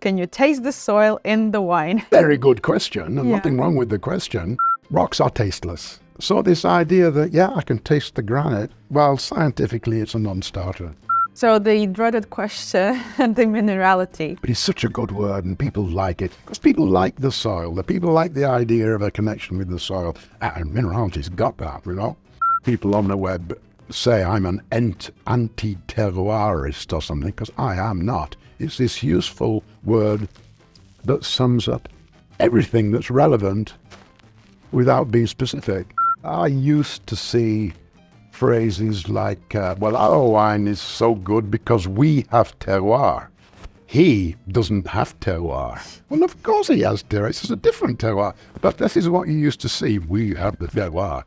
Can you taste the soil in the wine? Very good question, and Yeah. nothing wrong with the question. Rocks are tasteless. So this idea that, I can taste the granite, well, scientifically it's a non-starter. So the dreaded question, the minerality. But it's such a good word, and people like it, because people like the soil. The people like the idea of a connection with the soil. And minerality's got that, People on the web say I'm an anti-terroirist or something, because I am not. It's this useful word that sums up everything that's relevant without being specific. I used to see phrases like, our wine is so good because we have terroir. He doesn't have terroir. Well, of course he has terroir. It's just a different terroir. But this is what you used to see. We have the terroir.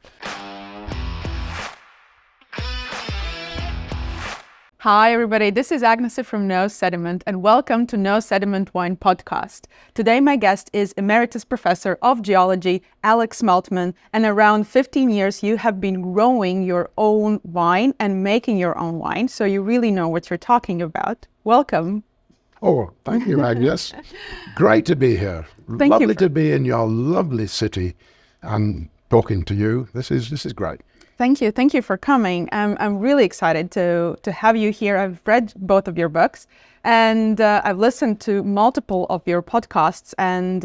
Hi everybody, this is Agnes from No Sediment and welcome to No Sediment Wine Podcast. Today my guest is Emeritus Professor of Geology, Alex Maltman, and around 15 years you have been growing your own wine and making your own wine, so you really know what you're talking about. Welcome. Oh, thank you, Agnes. Great to be here. Lovely to be in your lovely city and talking to you. This is great. Thank you for coming. I'm really excited to have you here. I've read both of your books and I've listened to multiple of your podcasts. And,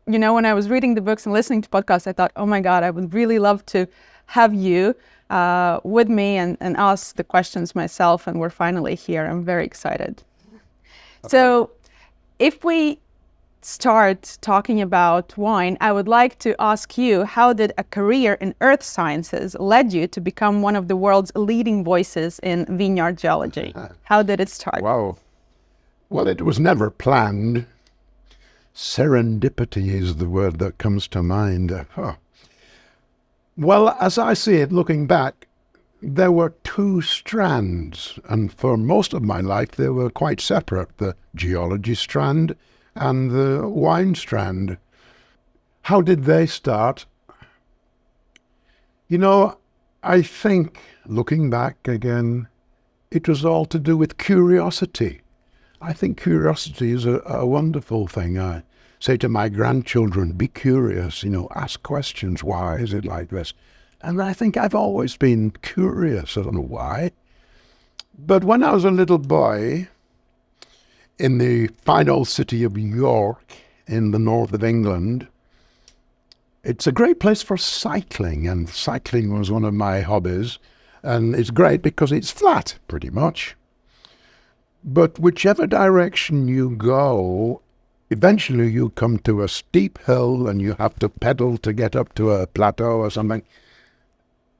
when I was reading the books and listening to podcasts, I thought, oh my God, I would really love to have you with me and ask the questions myself. And we're finally here. I'm very excited. So if we start talking about wine, I would like to ask you, how did a career in earth sciences led you to become one of the world's leading voices in vineyard geology? How did it start? Wow. Well, it was never planned. Serendipity is the word that comes to mind. Well, as I see it, looking back, there were two strands, and for most of my life they were quite separate, the geology strand and the wine strand. How did they start? I think, looking back again, it was all to do with curiosity. I think curiosity is a wonderful thing. I say to my grandchildren, be curious, ask questions. Why is it like this? And I think I've always been curious. I don't know why. But when I was a little boy, in the fine old city of York in the north of England, it's a great place for cycling, and cycling was one of my hobbies, and it's great because it's flat, pretty much. But whichever direction you go, eventually you come to a steep hill and you have to pedal to get up to a plateau or something.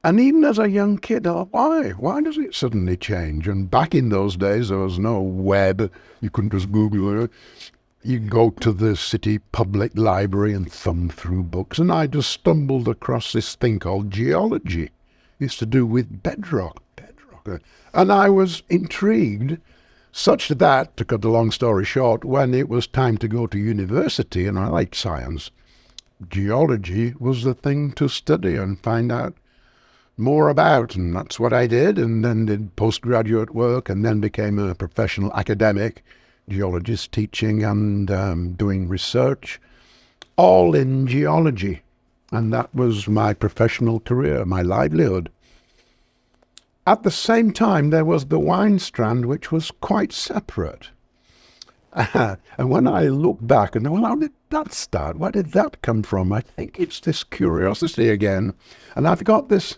And even as a young kid, I thought, why? Why does it suddenly change? And back in those days, there was no web. You couldn't just Google it. You go to the city public library and thumb through books. And I just stumbled across this thing called geology. It's to do with bedrock. And I was intrigued, such that, to cut the long story short, when it was time to go to university, and I liked science, geology was the thing to study and find out more about, and that's what I did, and then did postgraduate work, and then became a professional academic geologist, teaching and doing research, all in geology. And that was my professional career, my livelihood. At the same time, there was the wine strand, which was quite separate. And when I look back and how did that start? Where did that come from? I think it's this curiosity again. And I've got this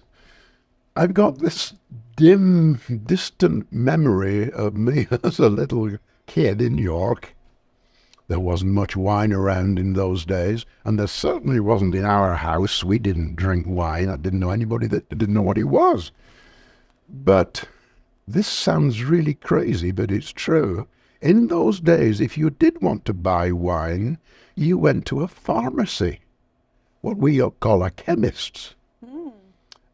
dim, distant memory of me as a little kid in York. There wasn't much wine around in those days, and there certainly wasn't in our house. We didn't drink wine. I didn't know anybody that didn't know what it was. But this sounds really crazy, but it's true. In those days, if you did want to buy wine, you went to a pharmacy, what we call a chemist's.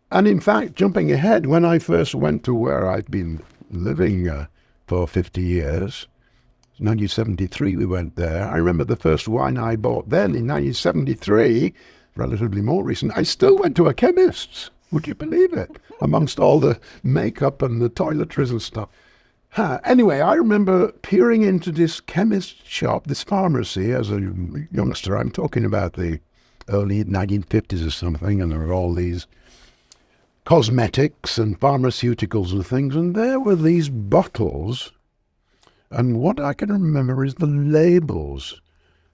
And in fact, jumping ahead, when I first went to where I'd been living for 50 years, 1973 we went there. I remember the first wine I bought then in 1973, relatively more recent. I still went to a chemist's. Would you believe it? Amongst all the makeup and the toiletries and stuff. Anyway, I remember peering into this chemist shop, this pharmacy, as a youngster. I'm talking about the early 1950s or something, and there were all these cosmetics and pharmaceuticals and things, and there were these bottles, and what I can remember is the labels,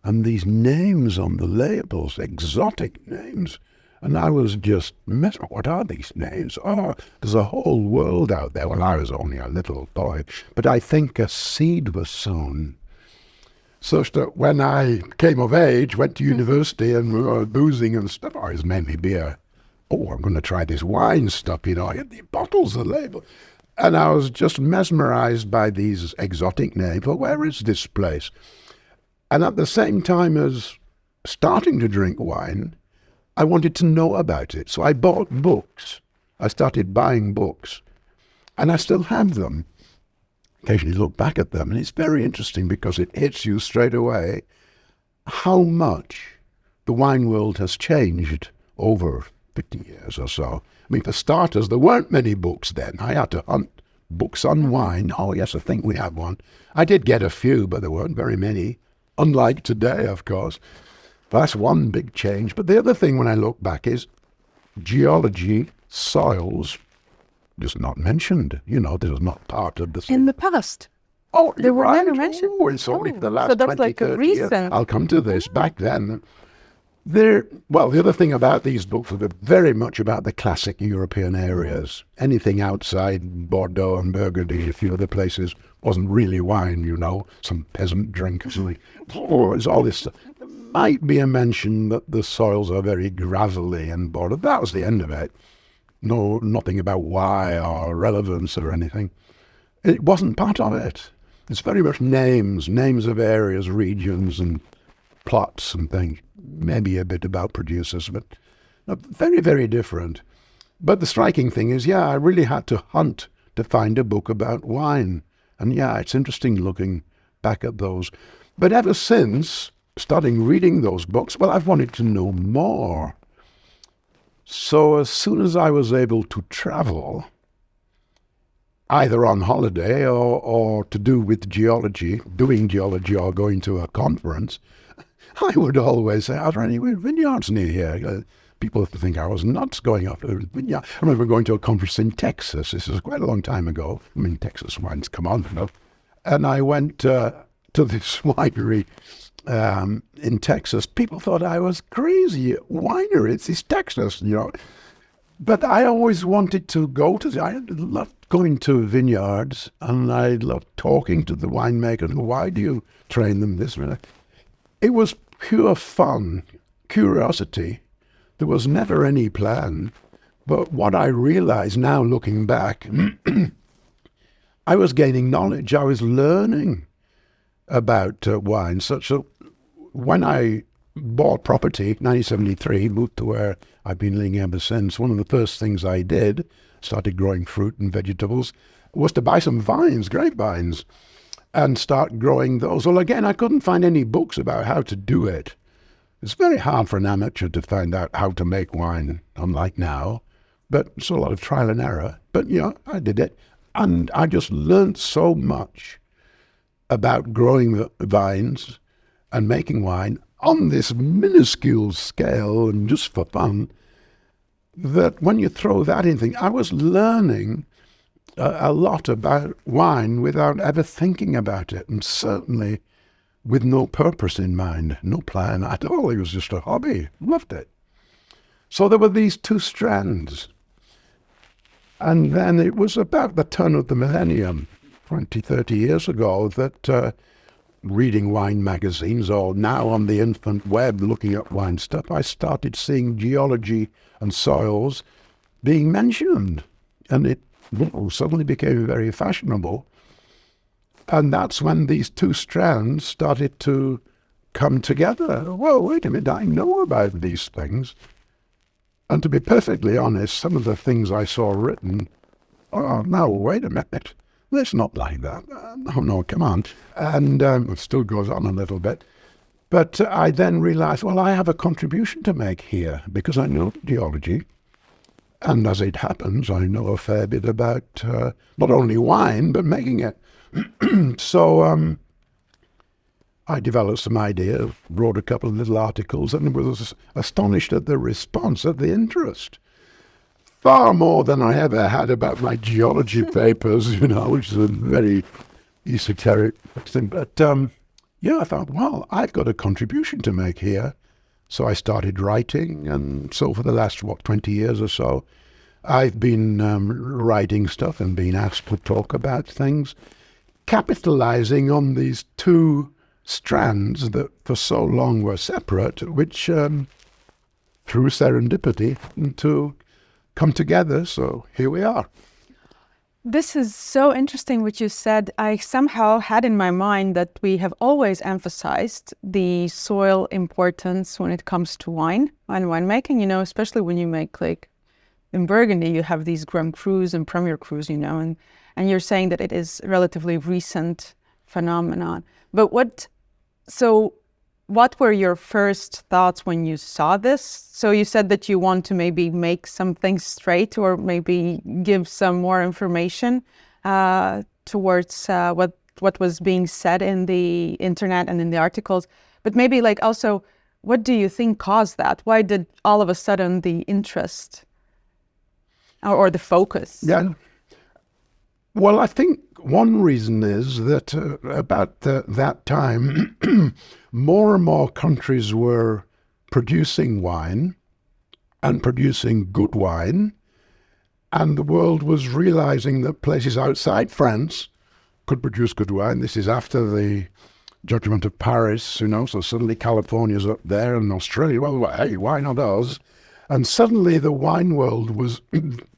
and these names on the labels, exotic names. And I was just what are these names? Oh, there's a whole world out there. Well, I was only a little boy, but I think a seed was sown, such that when I came of age, went to university and we were boozing and stuff, it was mainly beer. Oh, I'm going to try this wine stuff, I had the bottles, the label. And I was just mesmerized by these exotic names. Well, where is this place? And at the same time as starting to drink wine, I wanted to know about it. So I bought books. I started buying books. And I still have them. Occasionally look back at them. And it's very interesting because it hits you straight away how much the wine world has changed over 50 years or so. I mean, for starters, there weren't many books then. I had to hunt books on wine. Oh, yes, I think we have one. I did get a few, but there weren't very many. Unlike today, of course. That's one big change. But the other thing when I look back is geology, soils, just not mentioned. This is not part of the... In the past? Oh, they were right. never mentioned? Oh, it's only the last so that's 20, like a 30 years. recent... I'll come to this. Back then, the other thing about these books was very much about the classic European areas. Anything outside Bordeaux and Burgundy, a few other places, wasn't really wine, some peasant drink. It's all this stuff. Might be a mention that the soils are very gravelly and Bordeaux. That was the end of it. No, nothing about why or relevance or anything. It wasn't part of it. It's very much names of areas, regions and plots and things. Maybe a bit about producers, but very, very different. But the striking thing is, I really had to hunt to find a book about wine. And it's interesting looking back at those. But ever since starting reading those books, I've wanted to know more. So as soon as I was able to travel, either on holiday or to do with geology, doing geology or going to a conference, I would always say, are there any vineyards near here? People think I was nuts going up to a vineyard. I remember going to a conference in Texas. This is quite a long time ago. I mean, Texas wines come on enough. And I went to this winery in Texas. People thought I was crazy. Winery, it's Texas, But I always wanted to go to I loved going to vineyards, and I loved talking to the winemakers. Why do you train them this way? It was pure fun, curiosity. There was never any plan. But what I realize now, looking back, I was gaining knowledge. I was learning about wine. So when I bought property, 1973, moved to where I've been living ever since, one of the first things I did, started growing fruit and vegetables, was to buy some vines, grapevines, and start growing those. Well, again, I couldn't find any books about how to do it. It's very hard for an amateur to find out how to make wine, unlike now. But it's a lot of trial and error. But, I did it. And I just learned so much about growing the vines and making wine on this minuscule scale and just for fun, that when you throw that in thing, I was learning a lot about wine without ever thinking about it, and certainly with no purpose in mind, no plan at all. It was just a hobby. Loved it. So there were these two strands. And then it was about the turn of the millennium, 20, 30 years ago, that reading wine magazines, or now on the infant web looking at wine stuff, I started seeing geology and soils being mentioned. And it suddenly became very fashionable. And that's when these two strands started to come together. Well, wait a minute, I know about these things. And to be perfectly honest, some of the things I saw written, oh, no, wait a minute, it's not like that. No, come on. And it still goes on a little bit. But I then realized, well, I have a contribution to make here because I know geology. And as it happens, I know a fair bit about not only wine, but making it. So I developed some ideas, wrote a couple of little articles, and was astonished at the response, at the interest. Far more than I ever had about my geology papers, which is a very esoteric thing. But I thought, well, I've got a contribution to make here. So I started writing, and so for the last, 20 years or so, I've been writing stuff and being asked to talk about things, capitalizing on these two strands that for so long were separate, which through serendipity to come together. So here we are. This is so interesting what you said. I somehow had in my mind that we have always emphasized the soil importance when it comes to wine and winemaking, especially when you make, like in Burgundy, you have these Grand Crus and Premier Crus, and you're saying that it is relatively recent phenomenon. But what were your first thoughts when you saw this? So you said that you want to maybe make some things straight, or maybe give some more information towards what was being said in the internet and in the articles. But maybe also, what do you think caused that? Why did all of a sudden the interest or the focus? Yeah. Well, I think one reason is that about that time, more and more countries were producing wine and producing good wine, and the world was realizing that places outside France could produce good wine. This is after the judgment of Paris, so suddenly California's up there and Australia, well, hey, why not us? And suddenly the wine world was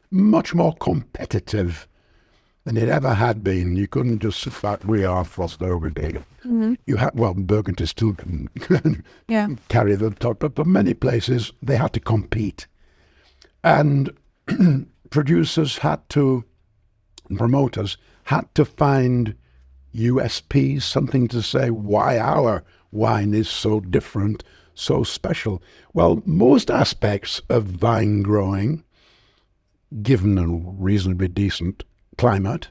much more competitive than it ever had been. You couldn't just sit back, we are frost over there. Mm-hmm. You had, Burgundy still can carry the top, but for many places they had to compete. And promoters had to find USPs, something to say why our wine is so different, so special. Well, most aspects of vine growing, given a reasonably decent climate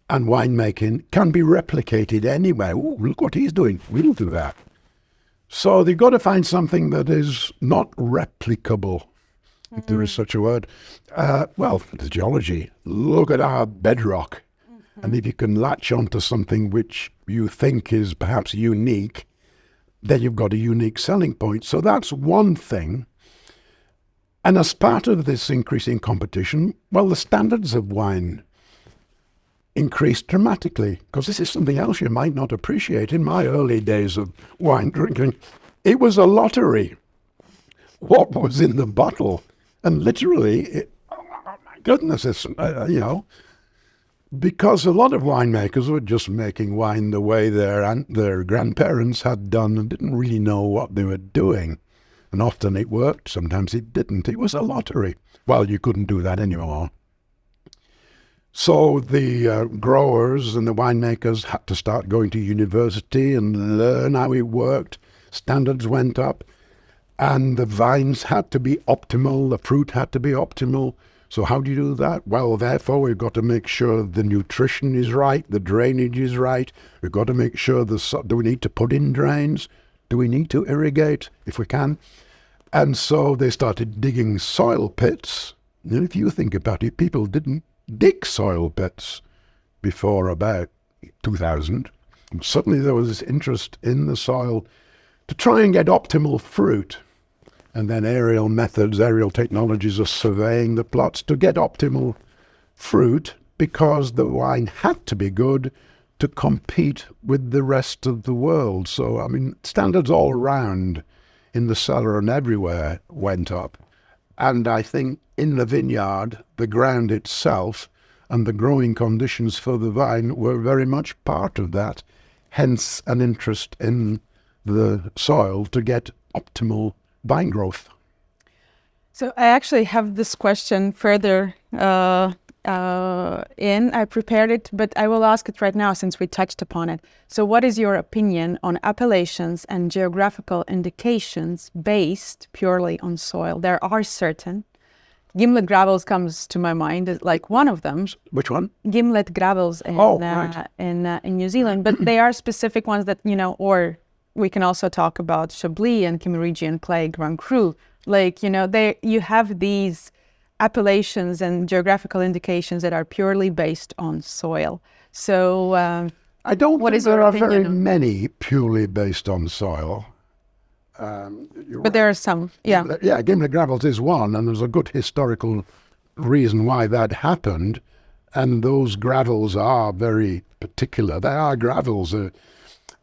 and winemaking, can be replicated anywhere. Ooh, look what he's doing. We'll do that. So they've got to find something that is not replicable, if there is such a word. The geology. Look at our bedrock. Mm-hmm. And if you can latch onto something which you think is perhaps unique, then you've got a unique selling point. So that's one thing. And as part of this increasing competition, the standards of wine increased dramatically, because this is something else you might not appreciate. In my early days of wine drinking, it was a lottery. What was in the bottle? And literally, oh my goodness, it's, because a lot of winemakers were just making wine the way their grandparents had done and didn't really know what they were doing. And often it worked, sometimes it didn't. It was a lottery. Well, you couldn't do that anymore. So the growers and the winemakers had to start going to university and learn how it worked. Standards went up, and the vines had to be optimal, the fruit had to be optimal. So how do you do that? Well, therefore, we've got to make sure the nutrition is right, the drainage is right. We've got to make sure do we need to put in drains? Do we need to irrigate if we can? And so they started digging soil pits. And if you think about it, people didn't dig soil pits before about 2000. And suddenly there was this interest in the soil to try and get optimal fruit. And then aerial technologies of surveying the plots to get optimal fruit, because the wine had to be good to compete with the rest of the world. So, standards all around in the cellar and everywhere went up. And I think in the vineyard, the ground itself and the growing conditions for the vine were very much part of that. Hence an interest in the soil to get optimal vine growth. So I actually have this question further I prepared it, but I will ask it right now since we touched upon it. So what is your opinion on appellations and geographical indications based purely on soil? There are certain Gimlet gravels comes to my mind as like one of them. Which one? Gimlet gravels in New Zealand, but they are specific ones that, or we can also talk about Chablis and Kimmeridgian clay, Grand Cru. Like, you have these appellations and geographical indications that are purely based on soil. So I don't think there are very on... many purely based on soil. But there are some, yeah. Yeah, Gimlet gravels is one, and there's a good historical reason why that happened. And those gravels are very particular. They are gravels.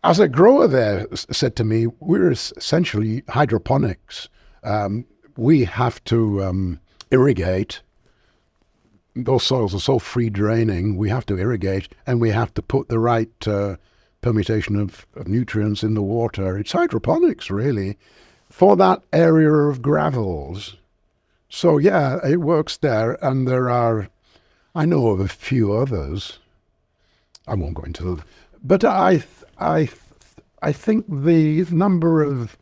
As a grower there said to me, we're essentially hydroponics. We have to irrigate. Those soils are so free draining, we have to irrigate, and we have to put the right permutation of nutrients in the water. It's hydroponics, really, for that area of gravels. So yeah, it works there, and there are, I know of a few others. I won't go into them, but I think the number of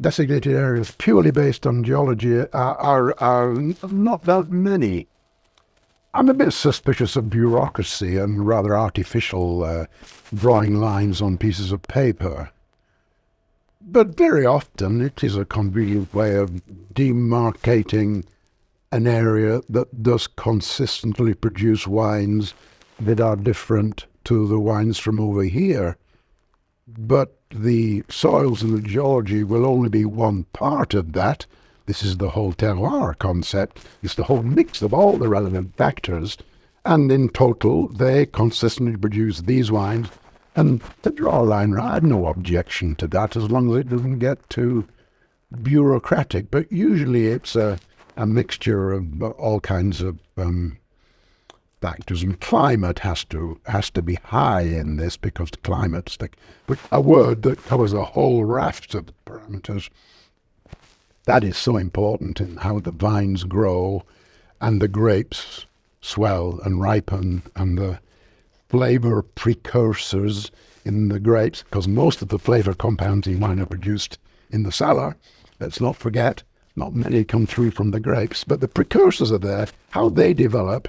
designated areas purely based on geology are not that many. I'm a bit suspicious of bureaucracy and rather artificial drawing lines on pieces of paper. But very often it is a convenient way of demarcating an area that does consistently produce wines that are different to the wines from over here. But the soils and the geology will only be one part of that. This is the whole terroir concept. It's the whole mix of all the relevant factors. And in total, they consistently produce these wines. And to draw a line, I have no objection to that as long as it doesn't get too bureaucratic. But usually it's a mixture of all kinds of factors. And climate has to be high in this, because climate's a word that covers a whole raft of parameters. That is so important in how the vines grow and the grapes swell and ripen and the flavor precursors in the grapes, because most of the flavor compounds in wine are produced in the cellar. Let's not forget, not many come through from the grapes, but the precursors are there. How they develop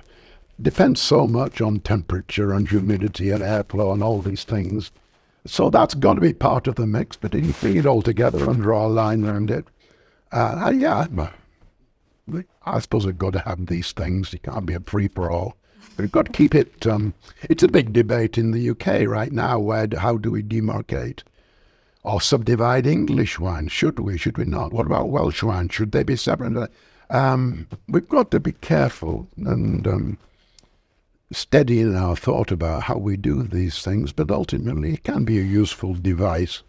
depends so much on temperature and humidity and airflow and all these things. So that's got to be part of the mix, but if you bring it all together and draw a line around it, I suppose we've got to have these things. You can't be a free-for-all. We've got to keep it. It's a big debate in the UK right now. How do we demarcate or subdivide English wine? Should we? Should we not? What about Welsh wine? Should they be separate? We've got to be careful and steady in our thought about how we do these things. But ultimately, it can be a useful device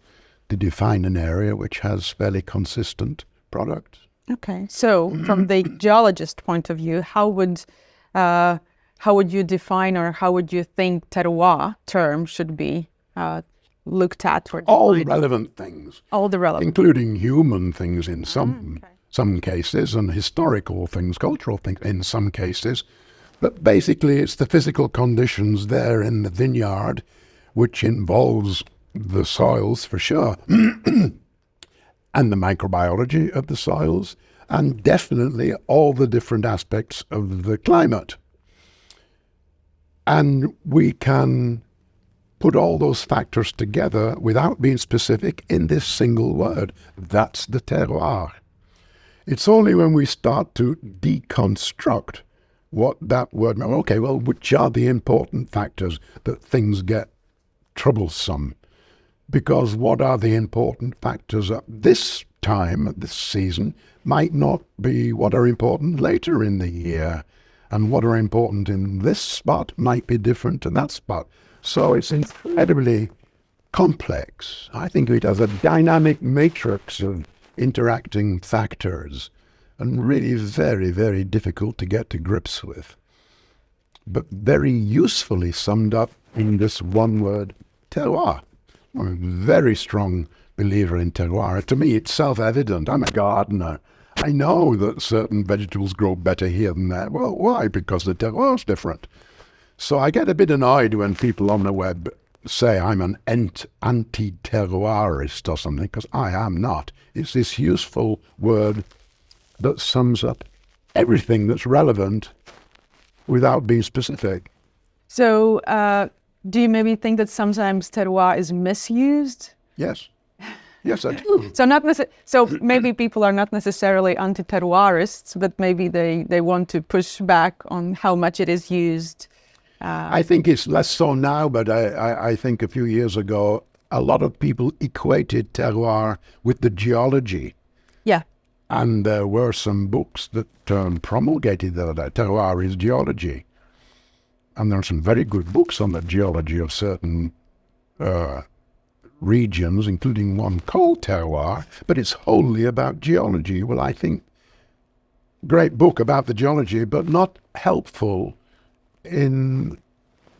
to define an area which has fairly consistent product. Okay, so from the geologist point of view, how would you define, or how would you think terroir term should be looked at? Or all the relevant things. All the relevant. Including human things in some cases, and historical things, cultural things in some cases. But basically it's the physical conditions there in the vineyard, which involves the soils for sure, and the microbiology of the soils, and definitely all the different aspects of the climate. And we can put all those factors together without being specific in this single word. That's the terroir. It's only when we start to deconstruct what that word means. Okay, well, which are the important factors that things get troublesome? Because what are the important factors at this time, at this season, might not be what are important later in the year. And what are important in this spot might be different in that spot. So it's incredibly complex. I think of it as a dynamic matrix of interacting factors, and really very, very difficult to get to grips with. But very usefully summed up in this one word, terroir. I'm a very strong believer in terroir. To me, it's self-evident. I'm a gardener. I know that certain vegetables grow better here than there. Well, why? Because the terroir's different. So I get a bit annoyed when people on the web say I'm an anti-terroirist or something, because I am not. It's this useful word that sums up everything that's relevant without being specific. So do you maybe think that sometimes terroir is misused? Yes. Yes, I do. So maybe people are not necessarily anti-terroirists, but maybe they want to push back on how much it is used. I think it's less so now, but I think a few years ago, a lot of people equated terroir with the geology. Yeah. And there were some books that promulgated that terroir is geology. And there are some very good books on the geology of certain regions, including one called Terroir, but it's wholly about geology. Well, I think great book about the geology, but not helpful in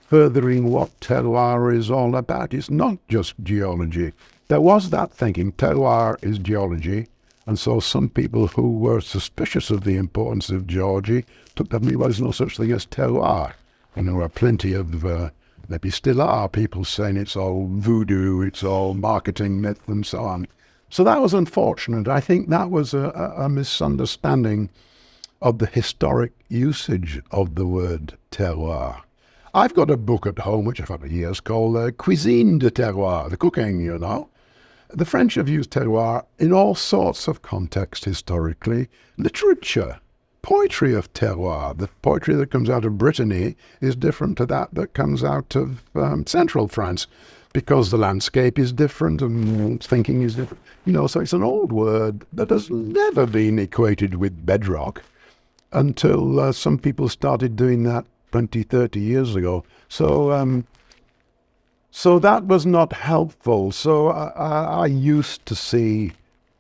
furthering what terroir is all about. It's not just geology. There was that thinking, terroir is geology, and so some people who were suspicious of the importance of geology took that well, there's no such thing as terroir. And there were plenty of, maybe still are, people saying it's all voodoo, it's all marketing myth and so on. So that was unfortunate. I think that was a misunderstanding of the historic usage of the word terroir. I've got a book at home, which I've had for years, called Cuisine de Terroir, the cooking, you know. The French have used terroir in all sorts of contexts historically. Literature, poetry of terroir. The poetry that comes out of Brittany is different to that comes out of central France, because the landscape is different and thinking is different. You know, so it's an old word that has never been equated with bedrock until some people started doing that 20, 30 years ago. So so that was not helpful. So I used to see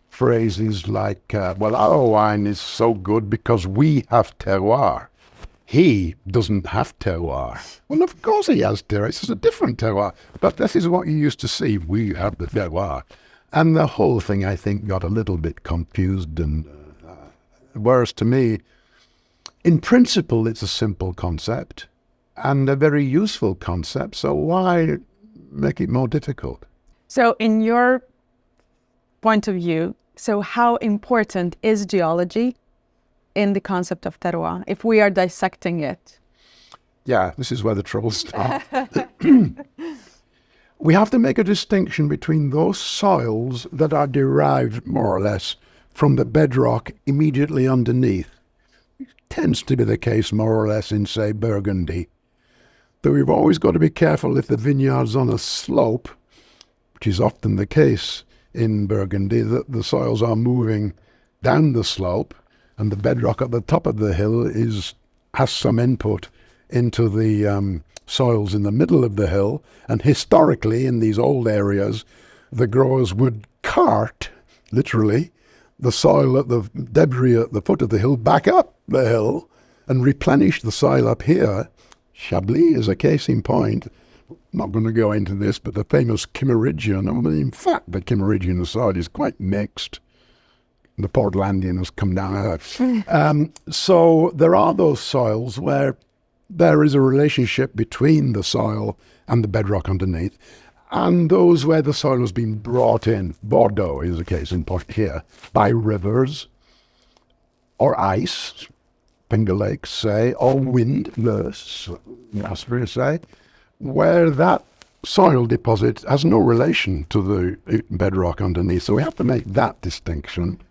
phrases like, well, our wine is so good because we have terroir. He doesn't have terroir. Well, of course he has terroir. It's just a different terroir. But this is what you used to see. We have the terroir. And the whole thing, I think, got a little bit confused. And whereas to me, in principle, it's a simple concept and a very useful concept. So why make it more difficult? So in your point of view, so how important is geology in the concept of terroir, if we are dissecting it? Yeah, this is where the troubles start. We have to make a distinction between those soils that are derived, more or less, from the bedrock immediately underneath. It tends to be the case, more or less, in, say, Burgundy. Though we've always got to be careful if the vineyard's on a slope, which is often the case in Burgundy, that the soils are moving down the slope, and the bedrock at the top of the hill has some input into the soils in the middle of the hill. And historically, in these old areas, the growers would cart, literally, the soil at the debris at the foot of the hill back up the hill and replenish the soil up here. Chablis is a case in point. I'm not going to go into this, but the famous Kimmeridgian, in fact, the Kimmeridgian soil is quite mixed. The Portlandian has come down. So there are those soils where there is a relationship between the soil and the bedrock underneath, and those where the soil has been brought in. Bordeaux is a case in point here, by rivers or ice, Finger Lakes, say, or wind, Austria, say, where that soil deposit has no relation to the bedrock underneath. So we have to make that distinction.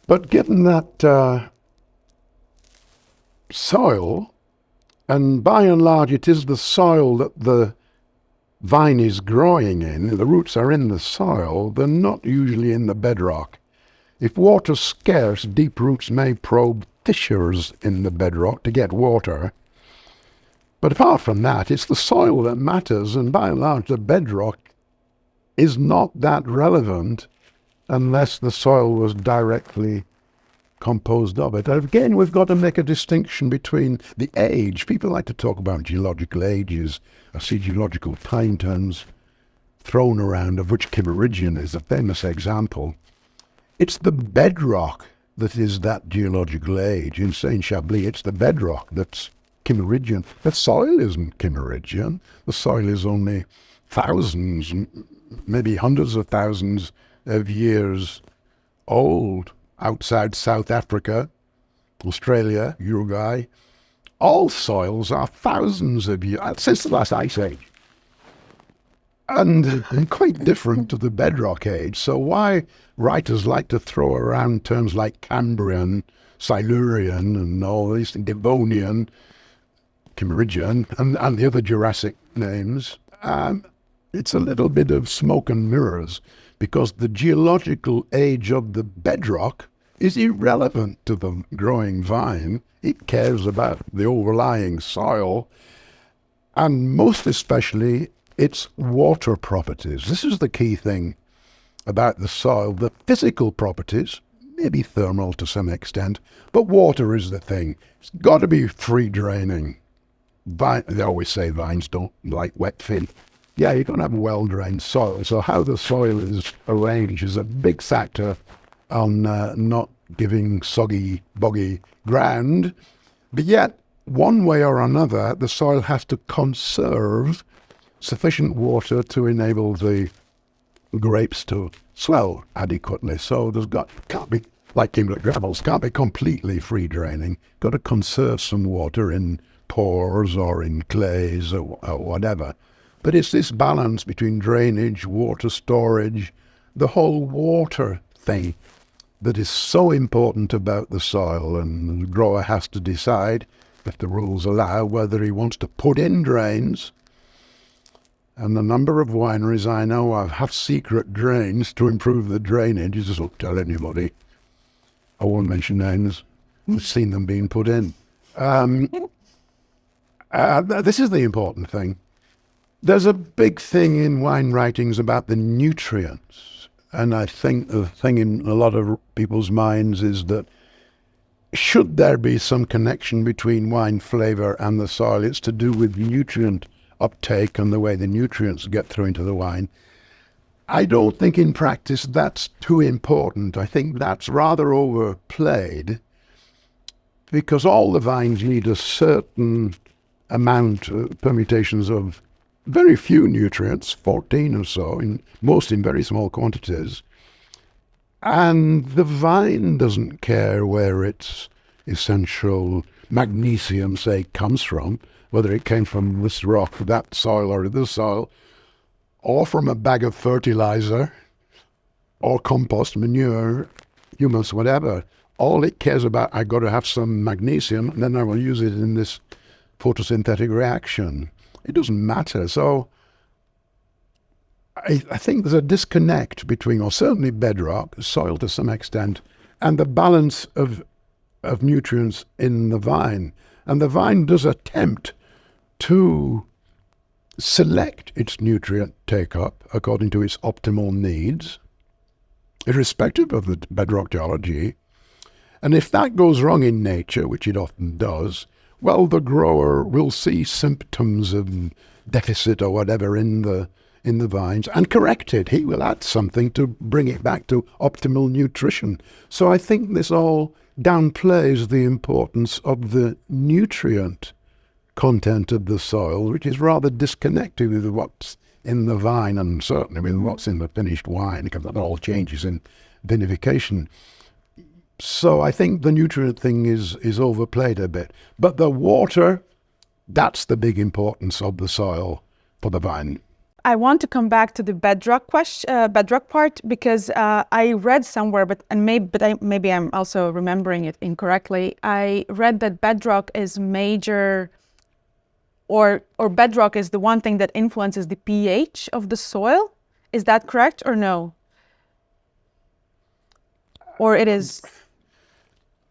But given that soil, and by and large it is the soil that the vine is growing in, the roots are in the soil, they're not usually in the bedrock. If water's scarce, deep roots may probe fissures in the bedrock to get water. But apart from that, it's the soil that matters, and by and large the bedrock is not that relevant unless the soil was directly composed of it. Again, we've got to make a distinction between the age. People like to talk about geological ages. I see geological time terms thrown around, of which Kimmeridgian is a famous example. It's the bedrock that is that geological age. In Saint Chablis, it's the bedrock that's Kimmeridgian. The soil isn't Kimmeridgian. The soil is only thousands, maybe hundreds of thousands of years old outside South Africa, Australia, Uruguay, all soils are thousands of years, since the last ice age, and quite different to the bedrock age. So why writers like to throw around terms like Cambrian, Silurian, and all these things, Devonian, Kimmeridgian, and the other Jurassic names, it's a little bit of smoke and mirrors, because the geological age of the bedrock is irrelevant to the growing vine. It cares about the overlying soil, and most especially its water properties. This is the key thing about the soil. The physical properties, maybe thermal to some extent, but water is the thing. It's got to be free draining. They always say vines don't like wet feet. Yeah, you're going to have well-drained soil. So how the soil is arranged is a big factor on not giving soggy, boggy ground. But yet, one way or another, the soil has to conserve sufficient water to enable the grapes to swell adequately. So can't be, like Kimberley gravels, can't be completely free draining. Got to conserve some water in pores or in clays or whatever. But it's this balance between drainage, water storage, the whole water thing that is so important about the soil, and the grower has to decide, if the rules allow, whether he wants to put in drains. And the number of wineries I know of have secret drains to improve the drainage. You just don't tell anybody. I won't mention names. I've seen them being put in. This is the important thing. There's a big thing in wine writings about the nutrients. And I think the thing in a lot of people's minds is that should there be some connection between wine flavour and the soil, it's to do with nutrient uptake and the way the nutrients get through into the wine. I don't think in practice that's too important. I think that's rather overplayed, because all the vines need a certain amount of permutations of very few nutrients, 14 or so, most in very small quantities. And the vine doesn't care where its essential magnesium, say, comes from, whether it came from this rock, that soil, or this soil, or from a bag of fertilizer, or compost, manure, humus, whatever. All it cares about, I got to have some magnesium, and then I will use it in this photosynthetic reaction. It doesn't matter. So I think there's a disconnect between, or certainly bedrock, soil to some extent, and the balance of nutrients in the vine. And the vine does attempt to select its nutrient take-up according to its optimal needs, irrespective of the bedrock geology. And if that goes wrong in nature, which it often does, well, the grower will see symptoms of deficit or whatever in the vines and correct it. He will add something to bring it back to optimal nutrition. So I think this all downplays the importance of the nutrient content of the soil, which is rather disconnected with what's in the vine and certainly with what's in the finished wine, because that all changes in vinification. So I think the nutrient thing is overplayed a bit. But the water, that's the big importance of the soil for the vine. I want to come back to the bedrock part, because I read somewhere, maybe I'm also remembering it incorrectly. I read that bedrock is major, or bedrock is the one thing that influences the pH of the soil. Is that correct or no? Or it is?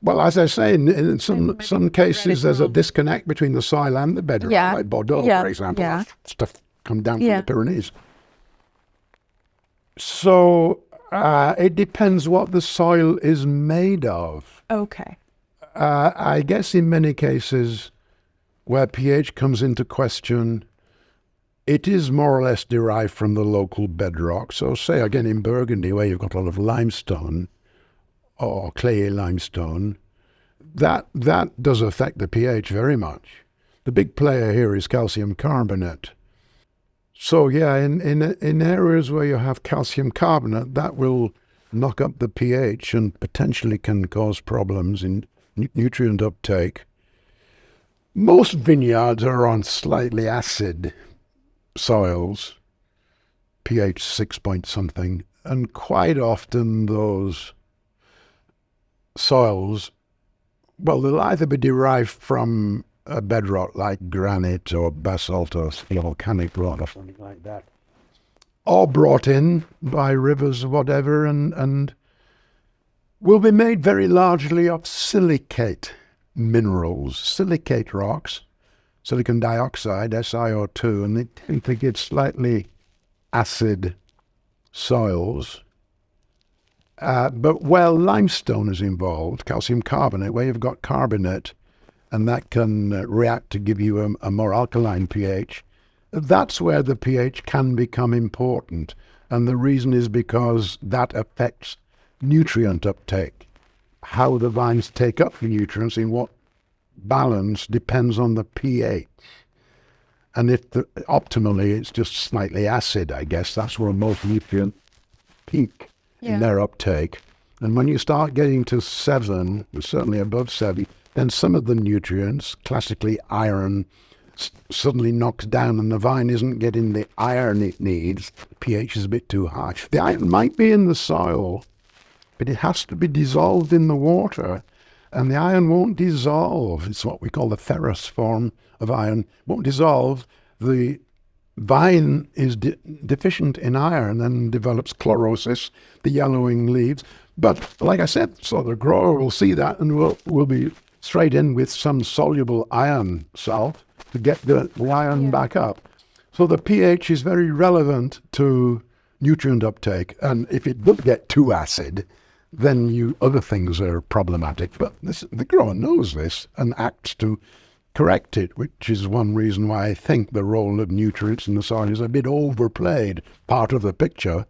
Well, as I say, in some cases, there's a disconnect between the soil and the bedrock, like Bordeaux, for example. Stuff come down from the Pyrenees. So it depends what the soil is made of. Okay. I guess in many cases where pH comes into question, it is more or less derived from the local bedrock. So say again in Burgundy, where you've got a lot of limestone, or clayey limestone, that does affect the pH very much. The big player here is calcium carbonate. So yeah, in areas where you have calcium carbonate, that will knock up the pH and potentially can cause problems in nutrient uptake. Most vineyards are on slightly acid soils, pH 6 point something, and quite often those soils, well, they'll either be derived from a bedrock like granite or basalt or volcanic rock or something like that, or brought in by rivers or whatever, and will be made very largely of silicate minerals, silicate rocks, silicon dioxide, SiO2, and they tend to give slightly acid soils. But where limestone is involved, calcium carbonate, where you've got carbonate, and that can react to give you a more alkaline pH, that's where the pH can become important. And the reason is because that affects nutrient uptake. How the vines take up the nutrients in what balance depends on the pH. And if optimally it's just slightly acid, I guess that's where most nutrients peak in their uptake. And when you start getting to 7, certainly above 7, then some of the nutrients, classically iron, suddenly knocks down and the vine isn't getting the iron it needs. pH is a bit too high. The iron might be in the soil, but it has to be dissolved in the water, and the iron won't dissolve. It's what we call the ferrous form of iron. It won't dissolve. The vine is deficient in iron and develops chlorosis, the yellowing leaves. But like I said, so the grower will see that and will be straight in with some soluble iron salt to get the iron back up. So the pH is very relevant to nutrient uptake. And if it does get too acid, then other things are problematic. But the grower knows this and acts to correct it, which is one reason why I think the role of nutrients in the soil is a bit overplayed, part of the picture.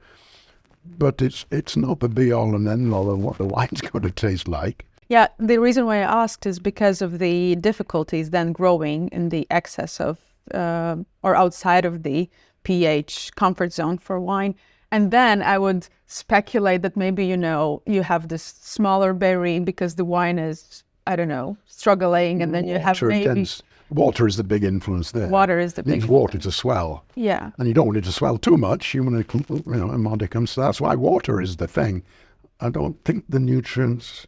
But it's not the be-all and end-all of what the wine's going to taste like. Yeah, the reason why I asked is because of the difficulties then growing in the excess of or outside of the pH comfort zone for wine. And then I would speculate that maybe, you have this smaller berry because the wine is, I don't know, struggling. And then you have maybe... Water is the big influence there. Water is the big influence. Water to swell. Yeah. And you don't want it to swell too much. You want to, a modicum. So that's why water is the thing. I don't think the nutrients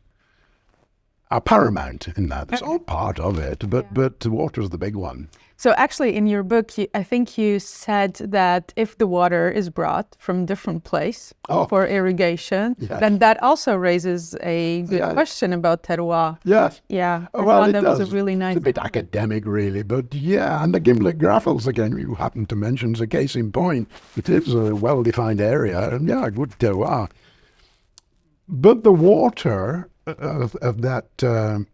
are paramount in that. It's all part of it, but water is the big one. So actually in your book, I think you said that if the water is brought from different place for irrigation, then that also raises a good question about terroir. Yes. Yeah. Well, that was a really nice... It's a bit academic, really, but and the gimlet graphels, again, you happen to mention, is a case in point. It is a well-defined area, and good terroir. But the water of that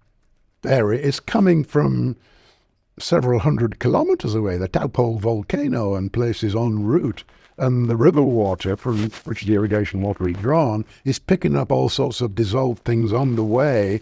area is coming from several hundred kilometers away, the Taupo volcano and places en route. And the river water, from which the irrigation water is drawn, is picking up all sorts of dissolved things on the way.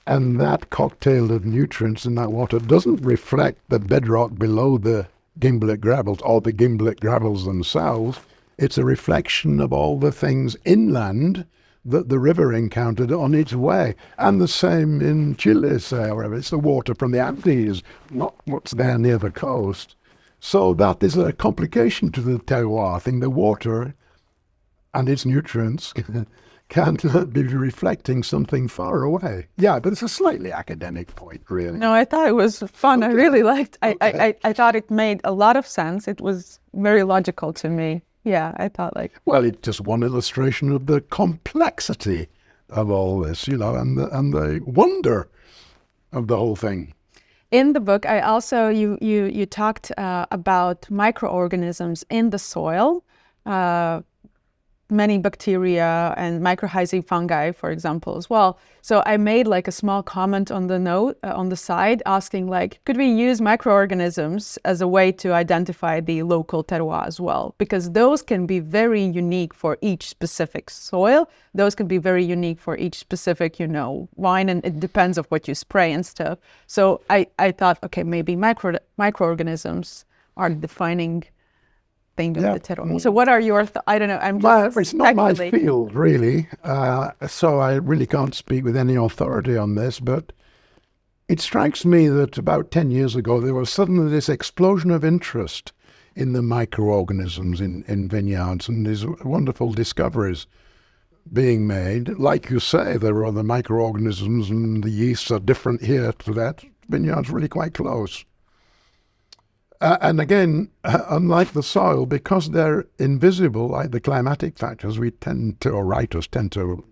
And that cocktail of nutrients in that water doesn't reflect the bedrock below the gimlet gravels or the gimlet gravels themselves. It's a reflection of all the things inland that the river encountered on its way. And the same in Chile, say, or wherever. It's the water from the Andes, not what's there near the coast. So that is a complication to the terroir thing. The water and its nutrients can't be reflecting something far away. Yeah, but it's a slightly academic point, really. No, I thought it was fun. I really liked I thought it made a lot of sense. It was very logical to me. Yeah, I thought Well, it's just one illustration of the complexity of all this, and the wonder of the whole thing. In the book, I also, you talked about microorganisms in the soil, many bacteria and mycorrhizal fungi, for example, as well. So I made a small comment on the note on the side asking could we use microorganisms as a way to identify the local terroir as well? Because those can be very unique for each specific soil. Those can be very unique for each specific, wine, and it depends of what you spray and stuff. So I thought, okay, maybe microorganisms are defining think of the terroir. So what are your I don't know, I'm just It's not my speculating. field, really, so I really can't speak with any authority on this, but it strikes me that about 10 years ago, there was suddenly this explosion of interest in the microorganisms in vineyards, and these wonderful discoveries being made. Like you say, there are the microorganisms, and the yeasts are different here to that. Vineyards really quite close. And again, unlike the soil, because they're invisible, like the climatic factors, we tend to, or writers tend to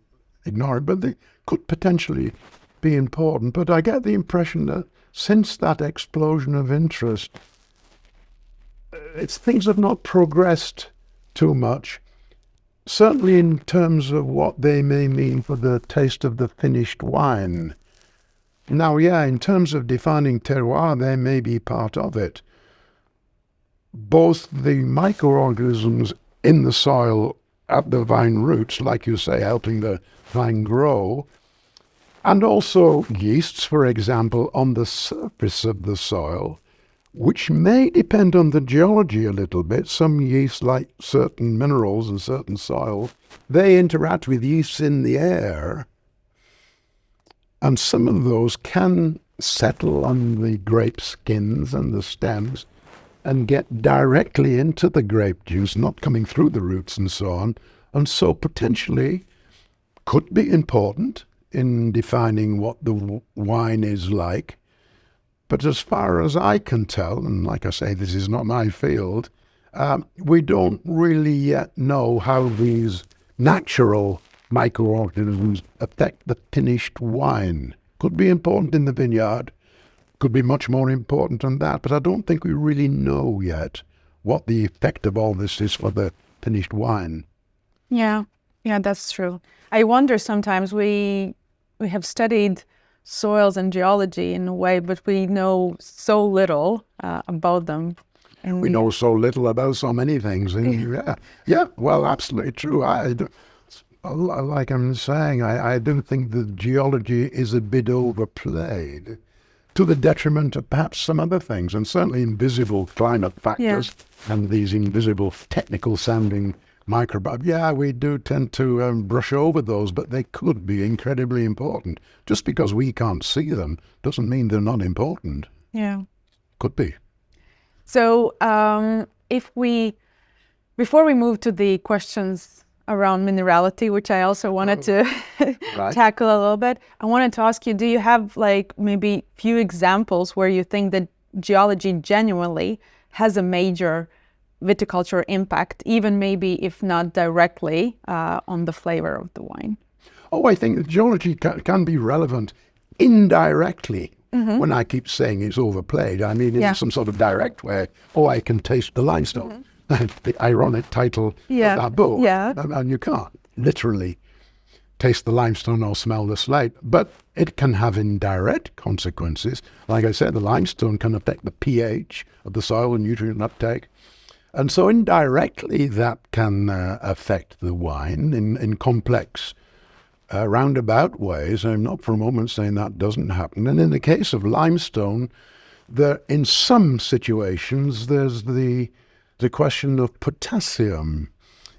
ignore it, but they could potentially be important. But I get the impression that since that explosion of interest, things have not progressed too much, certainly in terms of what they may mean for the taste of the finished wine. Now, in terms of defining terroir, they may be part of it. Both the microorganisms in the soil at the vine roots, like you say, helping the vine grow, and also yeasts, for example, on the surface of the soil, which may depend on the geology a little bit. Some yeasts, like certain minerals and certain soil, they interact with yeasts in the air, and some of those can settle on the grape skins and the stems and get directly into the grape juice, not coming through the roots and so on, and so potentially could be important in defining what the wine is like. But as far as I can tell, and like I say, this is not my field, we don't really yet know how these natural microorganisms affect the finished wine. Could be important in the vineyard, could be much more important than that, but I don't think we really know yet what the effect of all this is for the finished wine. Yeah, that's true. I wonder sometimes we have studied soils and geology in a way, but we know so little about them. And we know so little about so many things. And well, absolutely true. Like I'm saying, I do think the geology is a bit overplayed, to the detriment of perhaps some other things, and certainly invisible climate factors and these invisible technical sounding microbes. We do tend to brush over those, but they could be incredibly important. Just because we can't see them doesn't mean they're not important. Yeah. Could be. So before we move to the questions around minerality, which I also wanted to tackle a little bit, I wanted to ask you, do you have maybe few examples where you think that geology genuinely has a major viticulture impact, even maybe if not directly on the flavor of the wine? I think that geology can be relevant indirectly. When I keep saying it's overplayed, I mean in some sort of direct way. I can taste the limestone. The ironic title of that book. And you can't literally taste the limestone or smell the slate, but it can have indirect consequences. Like I said, the limestone can affect the pH of the soil and nutrient uptake. And so indirectly that can affect the wine in complex, roundabout ways. I'm not for a moment saying that doesn't happen. And in the case of limestone, in some situations there's the question of potassium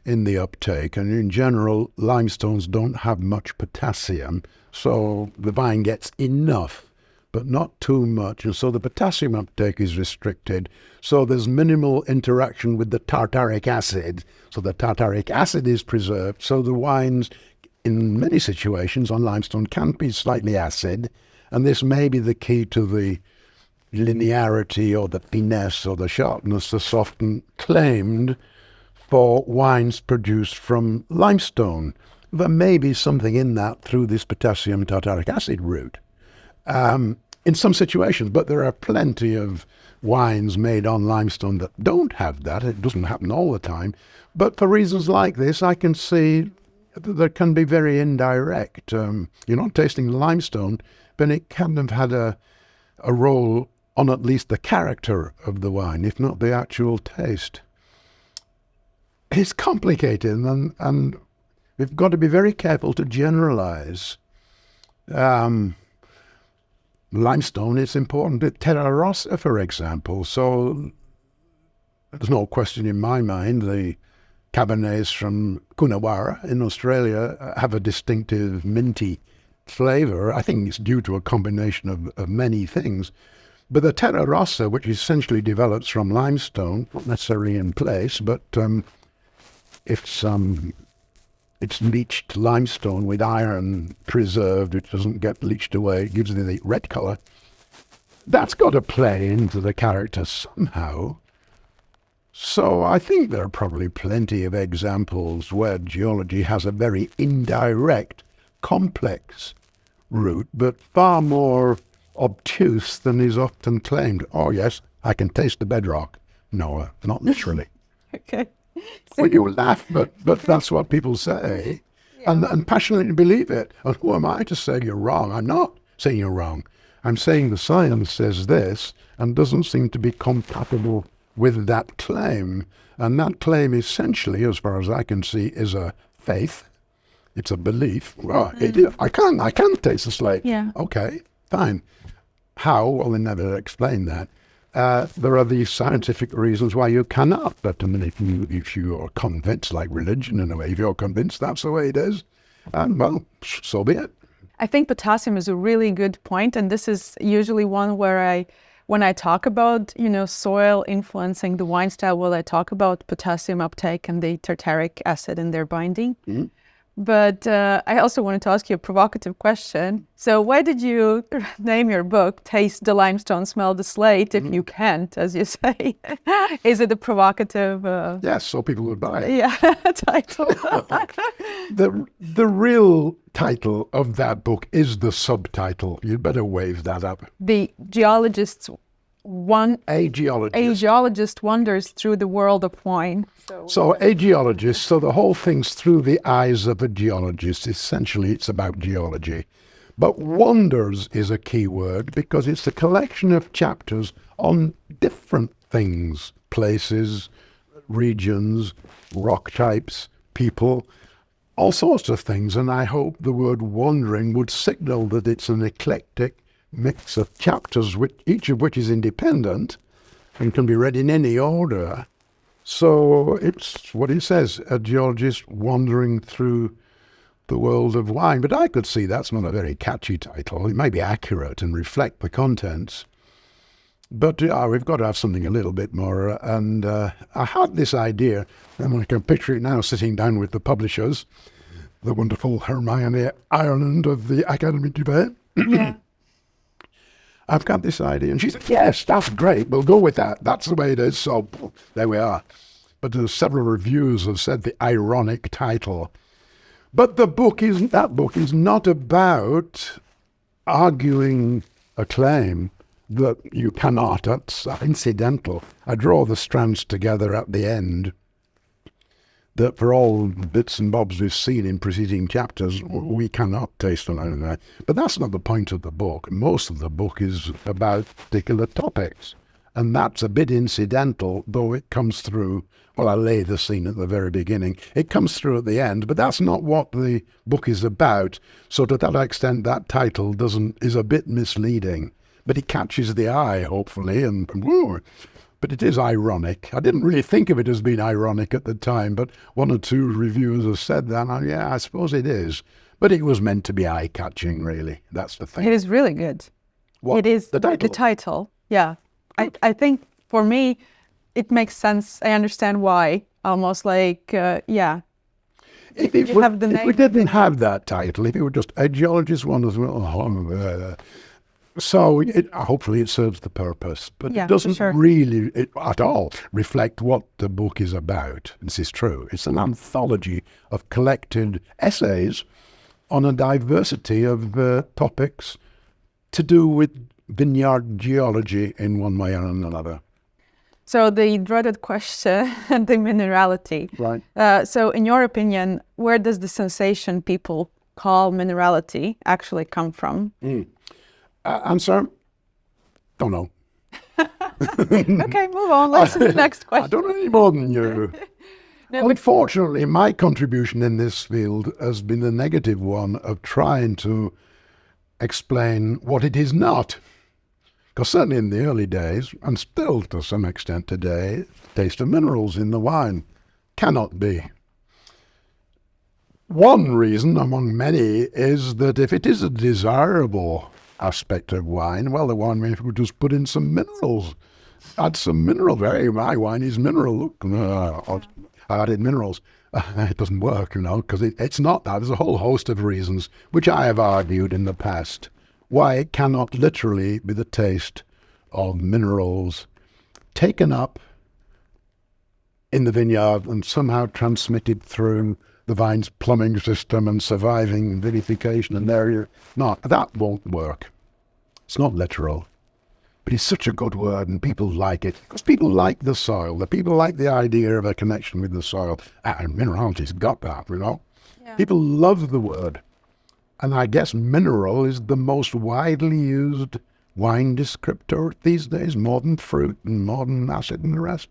in the uptake, and in general limestones don't have much potassium, so the vine gets enough but not too much, and so the potassium uptake is restricted, so there's minimal interaction with the tartaric acid, so the tartaric acid is preserved, so the wines in many situations on limestone can be slightly acid, and this may be the key to the linearity or the finesse or the sharpness, the soften claimed for wines produced from limestone. There may be something in that through this potassium tartaric acid route in some situations, but there are plenty of wines made on limestone that don't have that. It doesn't happen all the time, but for reasons like this I can see that can be very indirect. You're not tasting the limestone, but it can have had a role on at least the character of the wine, if not the actual taste. It's complicated, and we've got to be very careful to generalize. Limestone is important. Terroir, for example. So there's no question in my mind, the Cabernets from Coonawarra in Australia have a distinctive minty flavour. I think it's due to a combination of many things. But the Terra Rossa, which essentially develops from limestone, not necessarily in place, but it's leached limestone with iron preserved, which doesn't get leached away. It gives it the red colour. That's got to play into the character somehow. So I think there are probably plenty of examples where geology has a very indirect, complex route, but far more obtuse than is often claimed. Oh yes, I can taste the bedrock. No, not literally. Okay. Well, you laugh, but that's what people say, and passionately believe it. And who am I to say you're wrong? I'm not saying you're wrong. I'm saying the science says this and doesn't seem to be compatible with that claim. And that claim essentially, as far as I can see, is a faith. It's a belief. Well, I can taste the slate. Yeah. Okay, fine. How? Well, they never explain that. There are these scientific reasons why you cannot. But I mean, if you are convinced, like religion in a way, if you're convinced that's the way it is, well, so be it. I think potassium is a really good point, and this is usually one where when I talk about, soil influencing the wine style, I talk about potassium uptake and the tartaric acid in their binding. Mm-hmm. But I also wanted to ask you a provocative question. So why did you name your book Taste the Limestone, Smell the Slate if you can't, as you say? Is it a provocative... Yes, so people would buy it. Yeah, title. The real title of that book is the subtitle. You'd better wave that up. The geologist's A geologist wanders through the world of wine. So a geologist, so the whole thing's through the eyes of a geologist. Essentially, it's about geology. But wanders is a key word because it's a collection of chapters on different things, places, regions, rock types, people, all sorts of things. And I hope the word wandering would signal that it's an eclectic mix of chapters, each of which is independent and can be read in any order. So it's what it says, a geologist wandering through the world of wine. But I could see that's not a very catchy title. It may be accurate and reflect the contents. But we've got to have something a little bit more. And I had this idea, and I can picture it now sitting down with the publishers, the wonderful Hermione Ireland of the academic debate. Yeah. I've got this idea. And she said, yes, that's great. We'll go with that. That's the way it is. So there we are. But there's several reviews have said the ironic title. But that book is not about arguing a claim that you cannot. That's incidental. I draw the strands together at the end. That for all bits and bobs we've seen in preceding chapters, we cannot taste alone. But that's not the point of the book. Most of the book is about particular topics. And that's a bit incidental, though it comes through. Well, I lay the scene at the very beginning. It comes through at the end, but that's not what the book is about. So to that extent, that title is a bit misleading. But it catches the eye, hopefully, but it is ironic. I didn't really think of it as being ironic at the time, but one or two reviewers have said that. And yeah, I suppose it is. But it was meant to be eye-catching, really. That's the thing. It is really good. What? It is the title. The title. Yeah. I think for me, it makes sense. I understand why. Almost like, yeah. If we didn't have that title, if it were just a geologist wanders, so hopefully it serves the purpose, but it doesn't really at all reflect what the book is about. This is true. It's an anthology of collected essays on a diversity of topics to do with vineyard geology in one way or another. So the dreaded question, the minerality. Right. So in your opinion, where does the sensation people call minerality actually come from? Answer? Don't know. Okay, move on. Let's to the next question. I don't know any more than you. No, unfortunately, my contribution in this field has been the negative one of trying to explain what it is not. Because certainly in the early days, and still to some extent today, taste of minerals in the wine cannot be. One reason among many is that if it is a desirable aspect of wine, well, the winemaker would just put in some minerals. Add some mineral. Hey, my wine is mineral. Look, I added minerals. It doesn't work, because it's not that. There's a whole host of reasons, which I have argued in the past, why it cannot literally be the taste of minerals taken up in the vineyard and somehow transmitted through the vine's plumbing system and surviving vinification, and there you're not. That won't work. It's not literal. But it's such a good word, and people like it because people like the soil. The people like the idea of a connection with the soil. And minerality's got that, Yeah. People love the word. And I guess mineral is the most widely used wine descriptor these days, more than fruit and more than acid and the rest.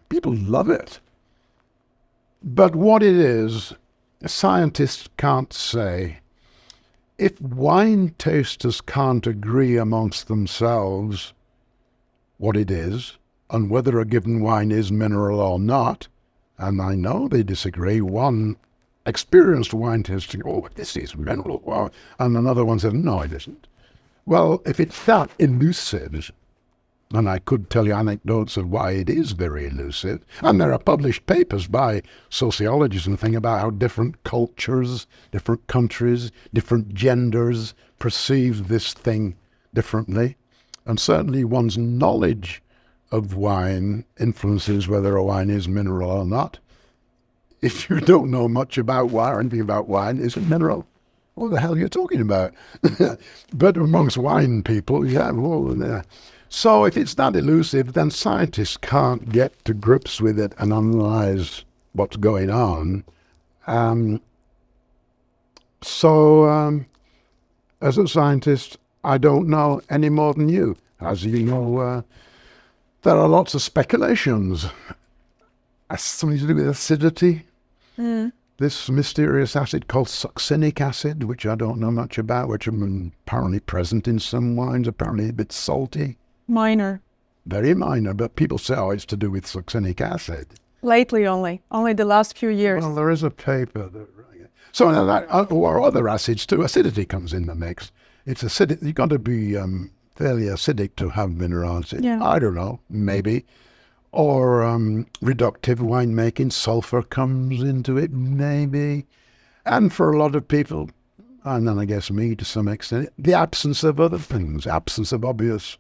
People love it. But what it is, scientists can't say. If wine tasters can't agree amongst themselves what it is, and whether a given wine is mineral or not, and I know they disagree, one experienced wine taster, oh, this is mineral, wow, and another one says, no, it isn't. Well, if it's that elusive, and I could tell you anecdotes of why it is very elusive. And there are published papers by sociologists and things about how different cultures, different countries, different genders perceive this thing differently. And certainly one's knowledge of wine influences whether a wine is mineral or not. If you don't know much about wine or anything about wine, is it mineral? What the hell are you talking about? But amongst wine people, yeah, well, so if it's that elusive, then scientists can't get to grips with it and analyze what's going on. As a scientist, I don't know any more than you. As you know, there are lots of speculations. Something to do with acidity. This mysterious acid called succinic acid, which I don't know much about, which is apparently present in some wines, apparently a bit salty. Minor. Very minor, but people say, oh, it's to do with succinic acid. Lately only the last few years. Well, there is a paper that... So, or other acids too. Acidity comes in the mix. It's acidic. You've got to be fairly acidic to have minerality. Yeah. I don't know, maybe. Or reductive winemaking, sulfur comes into it, maybe. And for a lot of people, and then I guess me to some extent, the absence of other things, absence of obvious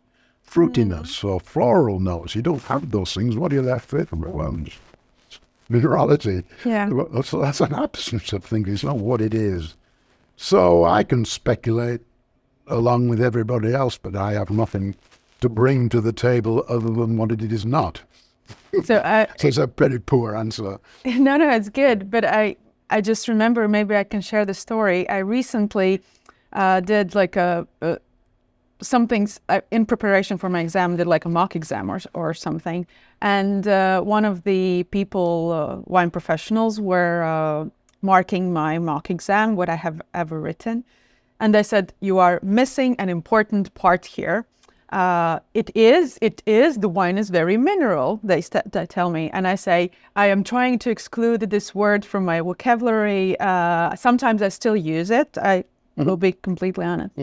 fruitiness or floral notes. You don't have those things. What are you left with? Well, minerality. Yeah. So that's an absence of things. It's not what it is. So I can speculate along with everybody else, but I have nothing to bring to the table other than what it is not. So it's a pretty poor answer. No, it's good. But I just remember, maybe I can share the story. I recently did like some things in preparation for my exam, did like a mock exam or something. And one of the people, wine professionals, were marking my mock exam, what I have ever written. And they said, you are missing an important part here. It is, the wine is very mineral, they tell me. And I say, I am trying to exclude this word from my vocabulary. Sometimes I still use it. I will be completely honest.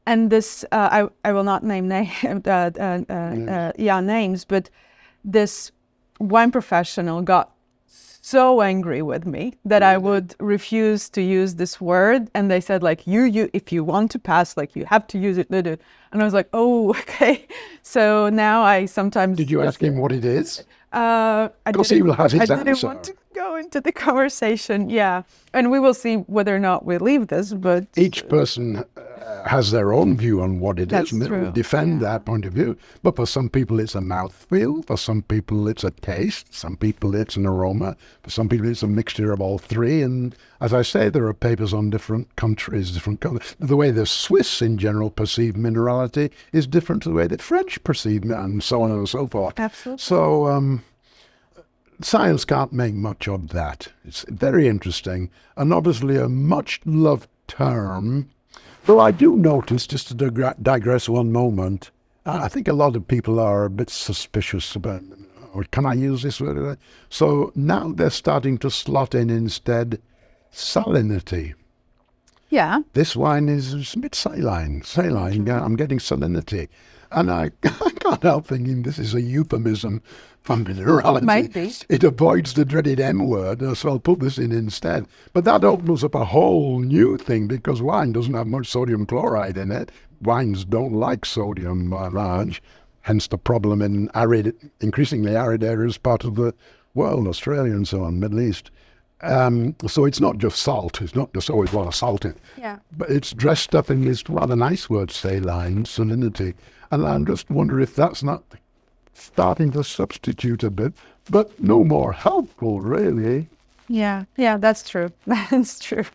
And this, I will not name names, but this wine professional got so angry with me that I would refuse to use this word. And they said, like, you, if you want to pass, like, you have to use it. And I was like, oh, okay. So now I sometimes... Did you ask him what it is? I didn't want to go into the conversation, yeah. And we will see whether or not we leave this, but... Each person has their own view on what it is, and they will defend that point of view. But for some people it's a mouthfeel, for some people it's a taste, some people it's an aroma, for some people it's a mixture of all three. And as I say, there are papers on different countries, different colors. The way the Swiss in general perceive minerality is different to the way that French perceive it, and so on and so forth. Absolutely. So science can't make much of that. It's very interesting, and obviously a much loved term Though I do notice, just to digress one moment, I think a lot of people are a bit suspicious about, or can I use this word? So now they're starting to slot in instead salinity. Yeah. This wine is a bit saline. Yeah, I'm getting salinity. And I can't help thinking this is a euphemism for minerality. Might be. It avoids the dreaded M word, so I'll put this in instead. But that opens up a whole new thing, because wine doesn't have much sodium chloride in it. Wines don't like sodium by large, hence the problem in increasingly arid areas, part of the world, Australia and so on, Middle East. So it's not just salt. It's not just always a lot of salt in it. Yeah. But it's dressed up in this rather nice word, saline, salinity. And I just wonder if that's not starting to substitute a bit, but no more helpful, really. Yeah, that's true. That's true.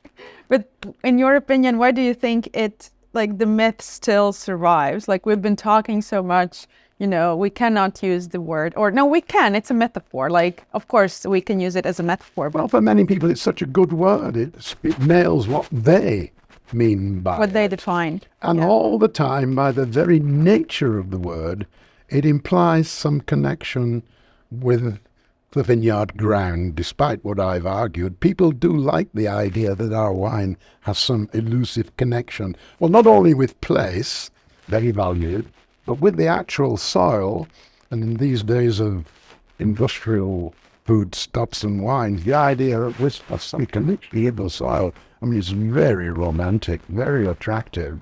But in your opinion, why do you think the myth still survives? Like, we've been talking so much, we cannot use the word, or no, we can, it's a metaphor. Like, of course, we can use it as a metaphor. But well, for many people, it's such a good word. It nails what they mean by what they it. define. And all the time, by the very nature of the word, it implies some connection with the vineyard ground. Despite what I've argued, people do like the idea that our wine has some elusive connection. Well, not only with place, very valued, but with the actual soil. And in these days of industrial foodstuffs and wines, the idea of some connection with the soil, I mean, it's very romantic, very attractive.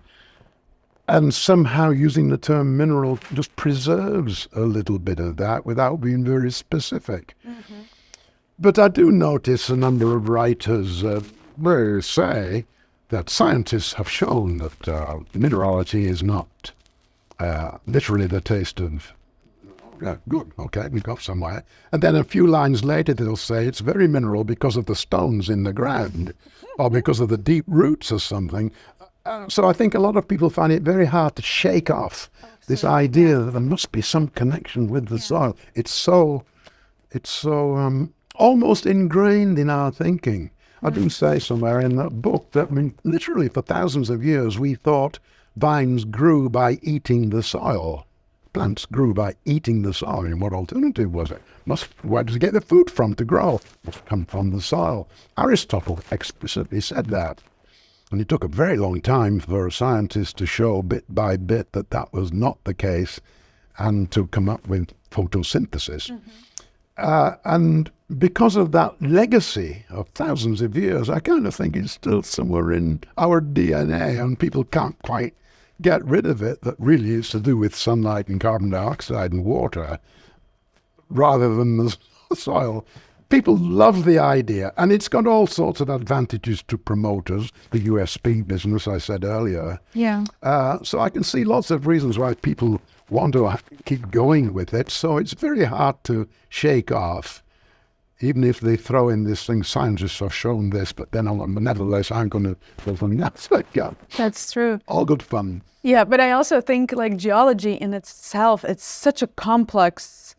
And somehow using the term mineral just preserves a little bit of that without being very specific. Mm-hmm. But I do notice a number of writers say that scientists have shown that minerality is not literally the taste of good, okay, we got somewhere. And then a few lines later they'll say it's very mineral because of the stones in the ground or because of the deep roots or something. So I think a lot of people find it very hard to shake off this idea that there must be some connection with the soil. It's so almost ingrained in our thinking. I do say somewhere in that book that, I mean, literally for thousands of years we thought vines grew by eating the soil. Plants grew by eating the soil. And what alternative was it? Where does it get the food from to grow? Must come from the soil. Aristotle explicitly said that. And it took a very long time for scientists to show bit by bit that that was not the case and to come up with photosynthesis. Mm-hmm. And because of that legacy of thousands of years, I kind of think it's still somewhere in our DNA and people can't quite get rid of it, that really is to do with sunlight and carbon dioxide and water rather than the soil. People love the idea, and it's got all sorts of advantages to promoters, the USP business I said earlier. Yeah. So I can see lots of reasons why people want to keep going with it. So it's very hard to shake off, even if they throw in this thing, scientists have shown this, but then nevertheless, I'm going to go from that. That's true. All good fun. Yeah, but I also think like geology in itself, it's such a complex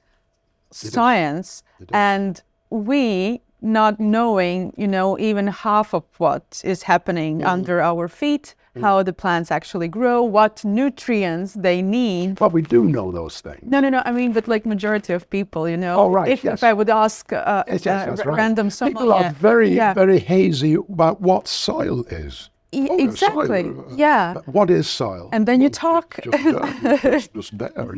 science, and we not knowing, even half of what is happening under our feet, how the plants actually grow, what nutrients they need. Well, we do know those things. No. I mean, but like majority of people, Oh, right. If I would ask that's right. random someone. People are very hazy about what soil is. Exactly. Soil. Yeah. But what is soil? And then you talk. It's just there.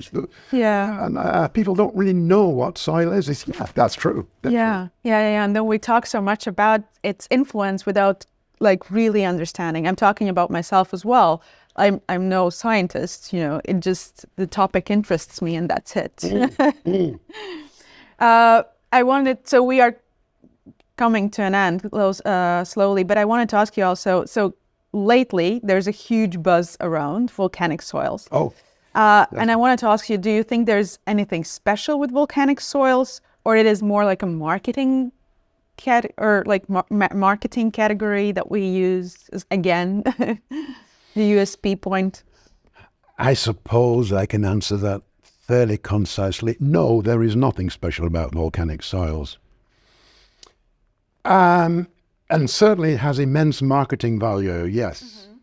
Yeah. And people don't really know what soil is. That's true. Yeah. And then we talk so much about its influence without like really understanding. I'm talking about myself as well. I'm no scientist. It just the topic interests me, and that's it. So we are coming to an end slowly, but I wanted to ask you also. So lately, there's a huge buzz around volcanic soils. Oh. And I wanted to ask you, do you think there's anything special with volcanic soils, or it is more like a marketing marketing category that we use again, the USP point? I suppose I can answer that fairly concisely. No, there is nothing special about volcanic soils. And certainly it has immense marketing value, yes. Mm-hmm.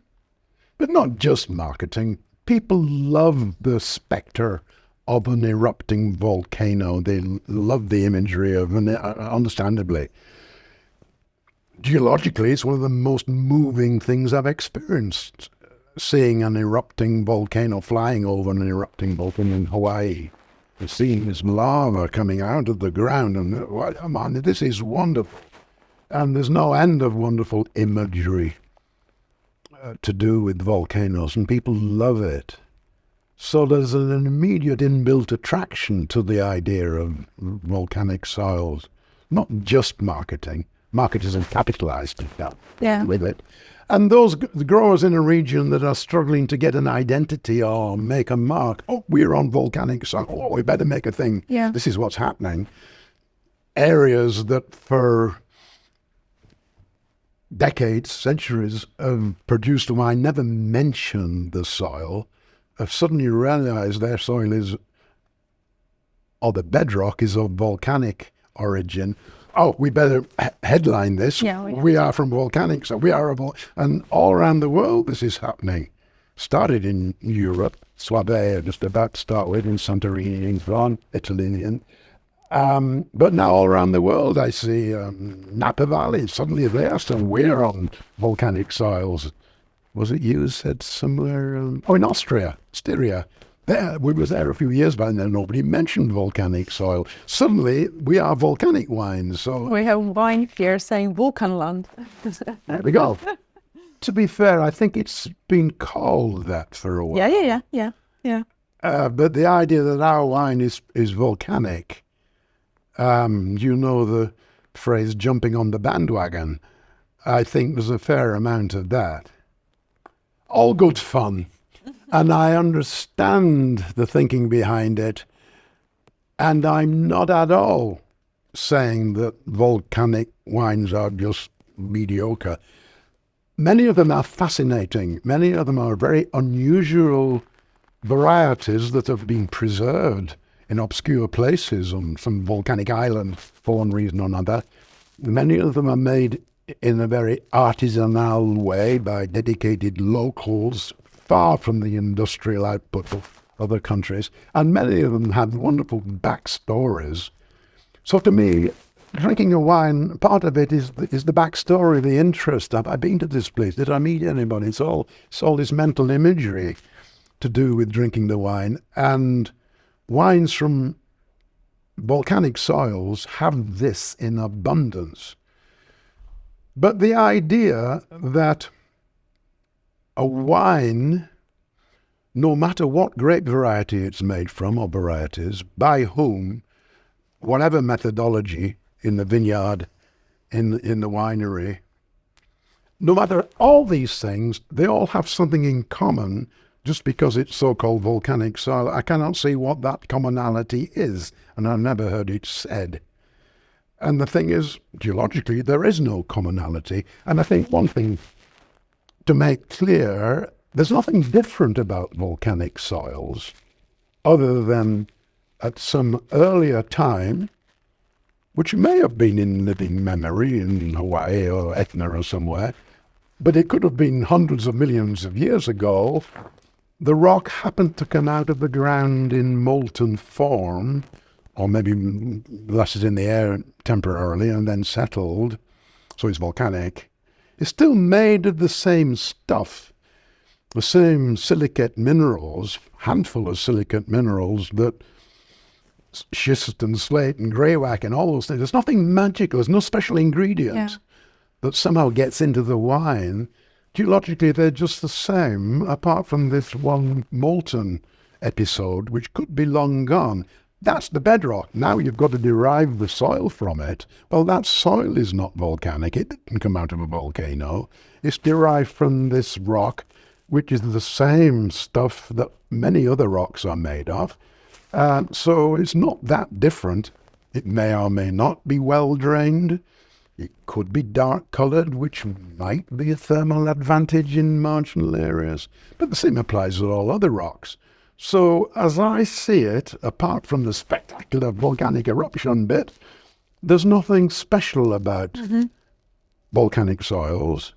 But not just marketing. People love the spectre of an erupting volcano. They love the imagery of it, understandably. Geologically, it's one of the most moving things I've experienced, seeing an erupting volcano, flying over an erupting volcano in Hawaii, and seeing this lava coming out of the ground, and man, this is wonderful. And there's no end of wonderful imagery to do with volcanoes, and people love it. So there's an immediate inbuilt attraction to the idea of volcanic soils, not just marketing. Marketers have capitalized with it. And those growers in a region that are struggling to get an identity or make a mark, we're on volcanic soil, we better make a thing. Yeah. This is what's happening. Areas that for decades, centuries have produced wine, never mentioned the soil, have suddenly realized their soil is, or the bedrock is of volcanic origin. We better headline this. Yeah, we are from volcanic, so we are and all around the world this is happening. Started in Europe, Suabia, just about to start with, in Santorini, in France, Italy, but now all around the world I see Napa Valley, suddenly there, so we're on volcanic soils. Was it you who said somewhere? In Austria, Styria. We was there a few years back, and then nobody mentioned volcanic soil. Suddenly, we are volcanic wines. So We have wine here saying Vulcanland. there we go. To be fair, I think it's been called that for a while. Yeah. But the idea that our wine is volcanic, you know the phrase jumping on the bandwagon. I think there's a fair amount of that. All good fun. And I understand the thinking behind it. And I'm not at all saying that volcanic wines are just mediocre. Many of them are fascinating. Many of them are very unusual varieties that have been preserved in obscure places on some volcanic island for one reason or another. Many of them are made in a very artisanal way by dedicated locals, far from the industrial output of other countries, and many of them have wonderful backstories. So to me, drinking a wine, part of it is the backstory, the interest. I've been to this place. Did I meet anybody? It's all this mental imagery to do with drinking the wine. And wines from volcanic soils have this in abundance. But the idea that a wine, no matter what grape variety it's made from or varieties, by whom, whatever methodology in the vineyard, in the winery, no matter all these things, they all have something in common just because it's so-called volcanic soil. I cannot see what that commonality is, and I've never heard it said. And the thing is, geologically, there is no commonality. And I think one thing to make clear, there's nothing different about volcanic soils other than at some earlier time, which may have been in living memory in Hawaii or Etna or somewhere, but it could have been hundreds of millions of years ago, the rock happened to come out of the ground in molten form, or maybe lasted in the air temporarily and then settled, so it's volcanic. It's still made of the same stuff, the same silicate minerals, handful of silicate minerals that schist and slate and greywacke and all those things. There's nothing magical. There's no special ingredient that somehow gets into the wine. Geologically, they're just the same, apart from this one molten episode, which could be long gone. That's the bedrock. Now you've got to derive the soil from it. Well, that soil is not volcanic. It didn't come out of a volcano. It's derived from this rock, which is the same stuff that many other rocks are made of. So it's not that different. It may or may not be well drained. It could be dark coloured, which might be a thermal advantage in marginal areas. But the same applies to all other rocks. So as I see it, apart from the spectacular volcanic eruption bit, there's nothing special about volcanic soils.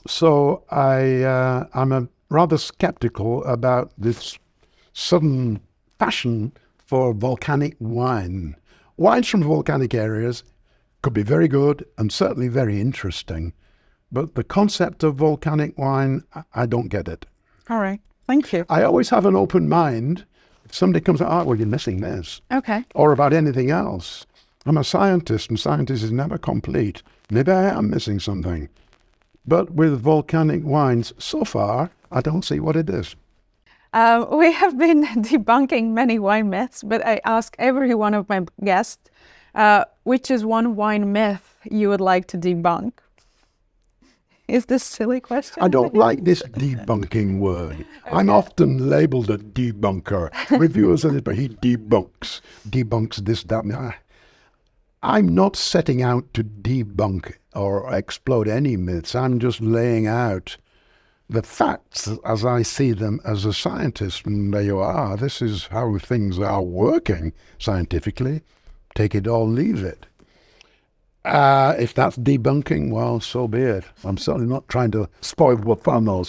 So I'm a rather skeptical about this sudden passion for volcanic wine. Wines from volcanic areas could be very good and certainly very interesting, but the concept of volcanic wine, I don't get it. All right. Thank you. I always have an open mind. If somebody comes out, well, you're missing this. Okay. Or about anything else. I'm a scientist, and scientist is never complete. Maybe I am missing something. But with volcanic wines, so far, I don't see what it is. We have been debunking many wine myths, but I ask every one of my guests, which is one wine myth you would like to debunk? Is this a silly question? I don't like this debunking word. Okay. I'm often labelled a debunker. Reviewers say, but he debunks this, that. I'm not setting out to debunk or explode any myths. I'm just laying out the facts as I see them as a scientist. And there you are. This is how things are working scientifically. Take it or leave it. If that's debunking, well, so be it. I'm certainly not trying to spoil the fun or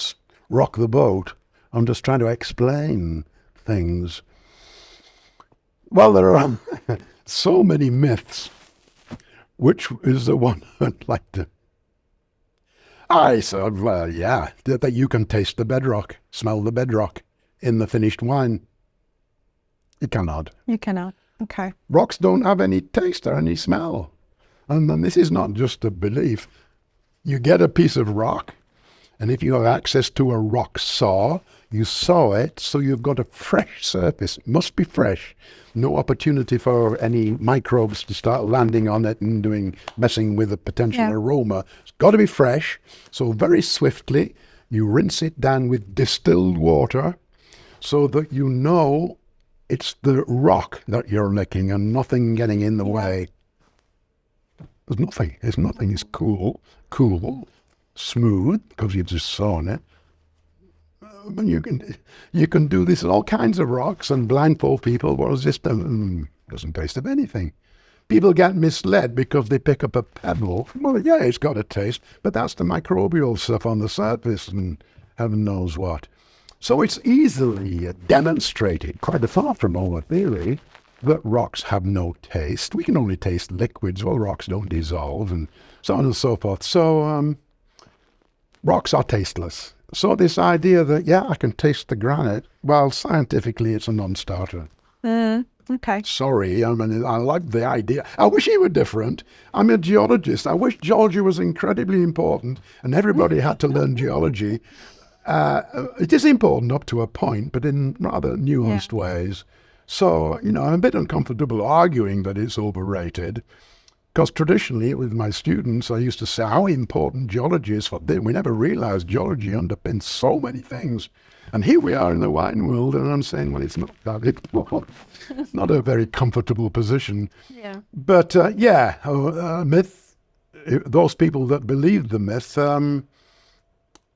rock the boat. I'm just trying to explain things. Well, there are so many myths. Which is the one I'd like to... I said, well, yeah, that you can taste the bedrock, smell the bedrock in the finished wine. You cannot. You cannot. Okay. Rocks don't have any taste or any smell. And then this is not just a belief. You get a piece of rock, and if you have access to a rock saw, you saw it, so you've got a fresh surface. It must be fresh. No opportunity for any microbes to start landing on it and messing with the potential aroma. It's got to be fresh. So very swiftly, you rinse it down with distilled water so that you know it's the rock that you're licking and nothing getting in the way. There's nothing. There's nothing. It's cool, smooth, because you've just sawn it. But you can do this on all kinds of rocks and blindfold people. Well, it's just doesn't taste of anything. People get misled because they pick up a pebble. Well, yeah, it's got a taste, but that's the microbial stuff on the surface and heaven knows what. So it's easily demonstrated, quite far from all theory, that rocks have no taste. We can only taste liquids. Well, rocks don't dissolve and so on and so forth. So rocks are tasteless. So this idea that, yeah, I can taste the granite, well, scientifically it's a non-starter. Okay. Sorry, I mean, I like the idea. I wish it were different. I'm a geologist. I wish geology was incredibly important and everybody had to learn geology. It is important up to a point, but in rather nuanced ways. So, I'm a bit uncomfortable arguing that it's overrated. Because traditionally, with my students, I used to say how important geology is for them. We never realized geology underpins so many things. And here we are in the wine world, and I'm saying, well, it's not that. It's not a very comfortable position. Yeah. But, myth, those people that believe the myth,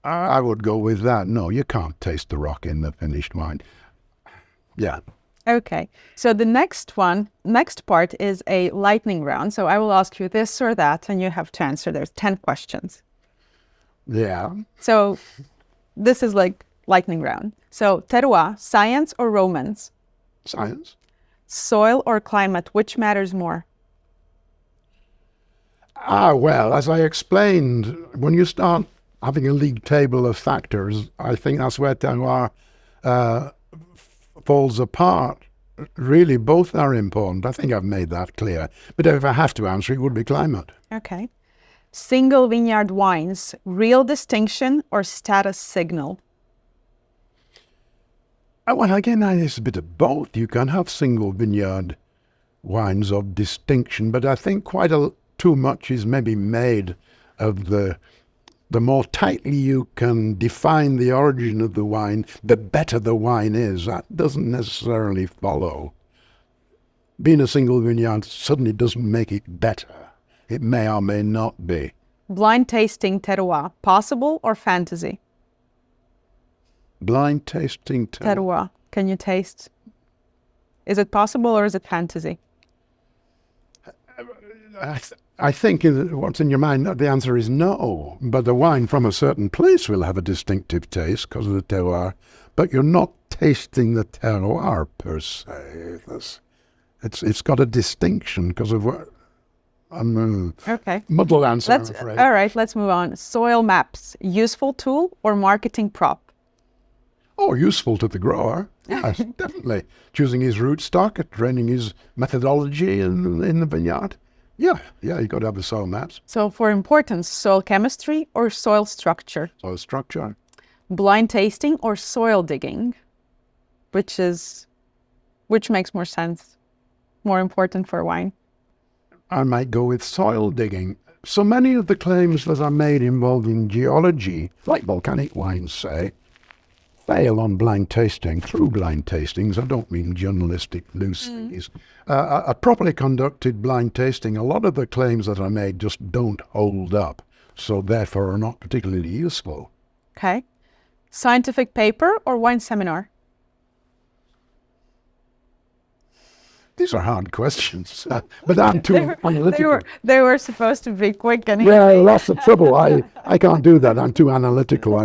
I would go with that. No, you can't taste the rock in the finished wine. Yeah. Okay, so the next part is a lightning round. So I will ask you this or that, and you have to answer. There's 10 questions. Yeah. So this is like lightning round. So terroir, science or romance? Science. Soil or climate, which matters more? Well, as I explained, when you start having a league table of factors, I think that's where terroir falls apart. Really, both are important. I think I've made that clear. But if I have to answer, it would be climate. Okay. Single vineyard wines, real distinction or status signal? Well, again, it's a bit of both. You can have single vineyard wines of distinction, but I think quite too much is maybe made of the more tightly you can define the origin of the wine, the better the wine is. That doesn't necessarily follow. Being a single vineyard suddenly doesn't make it better. It may or may not be. Blind tasting terroir, possible or fantasy? Blind tasting terroir. Can you taste? Is it possible or is it fantasy? I think what's in your mind, the answer is no. But the wine from a certain place will have a distinctive taste because of the terroir. But you're not tasting the terroir per se. It's got a distinction because of what. Okay. Muddled answer, I'm afraid. All right, let's move on. Soil maps, useful tool or marketing prop? Oh, useful to the grower. Yes, definitely. Choosing his rootstock, training his methodology in the vineyard. Yeah, you've got to have the soil maps. So for importance, soil chemistry or soil structure? Soil structure. Blind tasting or soil digging? Which makes more sense, more important for wine? I might go with soil digging. So many of the claims that are made involving geology, like volcanic wines say, fail on blind tasting, through blind tastings. I don't mean journalistic loose things. A properly conducted blind tasting, a lot of the claims that are made just don't hold up, so therefore are not particularly useful. Okay. Scientific paper or wine seminar? These are hard questions, but I'm too analytical. They were supposed to be quick. And yeah, lots of trouble. I can't do that. I'm too analytical.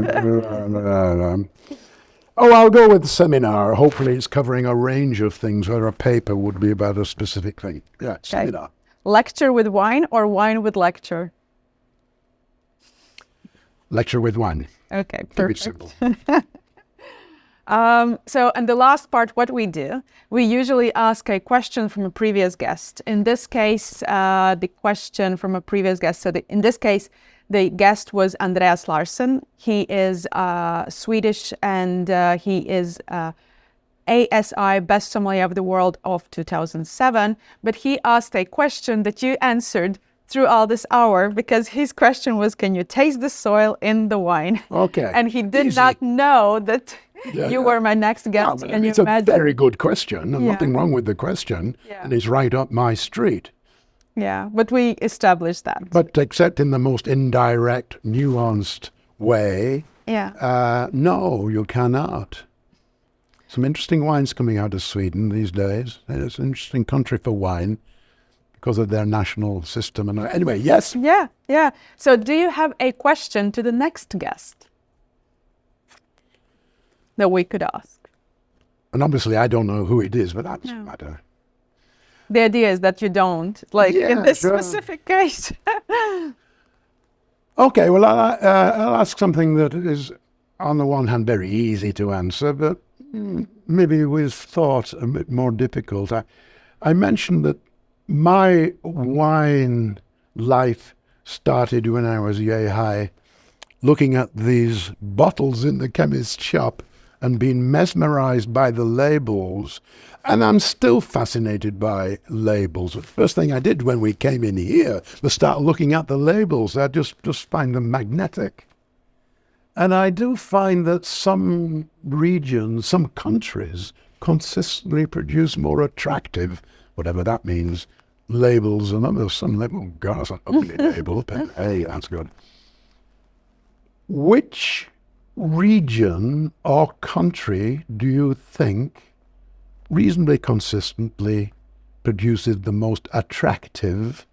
I'll go with seminar. Hopefully it's covering a range of things where a paper would be about a specific thing. Yeah, seminar. Lecture with wine or wine with lecture? Lecture with wine. Okay, Keep it perfect. simple. And the last part, what we do, we usually ask a question from a previous guest. In this case, the question from a previous guest. So in this case, the guest was Andreas Larsson. He is Swedish and he is ASI Best Sommelier of the World of 2007. But he asked a question that you answered through all this hour because his question was, can you taste the soil in the wine? Okay. And he did not know that you were my next guest. Well, it's a very good question, and nothing wrong with the question, and it's right up my street. Yeah, but we established that. But except in the most indirect, nuanced way, no, you cannot. Some interesting wines coming out of Sweden these days. It's an interesting country for wine because of their national system. And anyway, yes. Yeah. So do you have a question to the next guest that we could ask? And obviously I don't know who it is, but that doesn't matter. The idea is that you don't, in this specific case. Okay, well, I'll ask something that is, on the one hand, very easy to answer, but maybe with thought a bit more difficult. I mentioned that my wine life started when I was yay high, looking at these bottles in the chemist's shop and being mesmerized by the labels. And I'm still fascinated by labels. The first thing I did when we came in here was start looking at the labels. I just find them magnetic. And I do find that some regions, some countries, consistently produce more attractive, whatever that means, labels and others. Some label, God, that's an ugly label, but hey, that's good. Which region or country do you think reasonably consistently produces the most attractive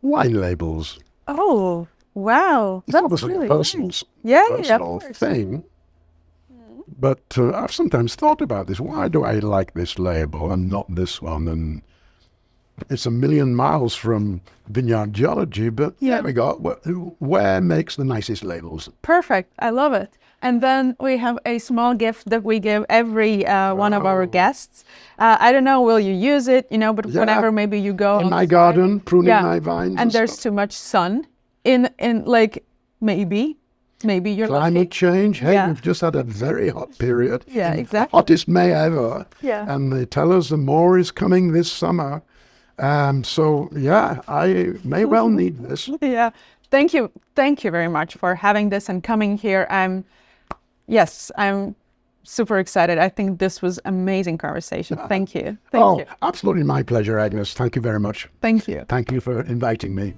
wine labels? Oh, wow. It's obviously really a personal thing. But I've sometimes thought about this. Why do I like this label and not this one? And it's a million miles from vineyard geology, but there we go. Where makes the nicest labels? Perfect. I love it. And then we have a small gift that we give every one of our guests. I don't know, will you use it? But whenever maybe you go in my garden, pruning my vines, and there's too much sun in maybe you're climate change. Hey, we've just had a very hot period. Yeah, exactly. Hottest May ever. Yeah. And they tell us the more is coming this summer. So I may well need this. Yeah. Thank you very much for having this and coming here. I'm super excited. I think this was amazing conversation. Thank you. Thank you. Absolutely my pleasure, Agnes. Thank you very much. Thank you. Thank you for inviting me.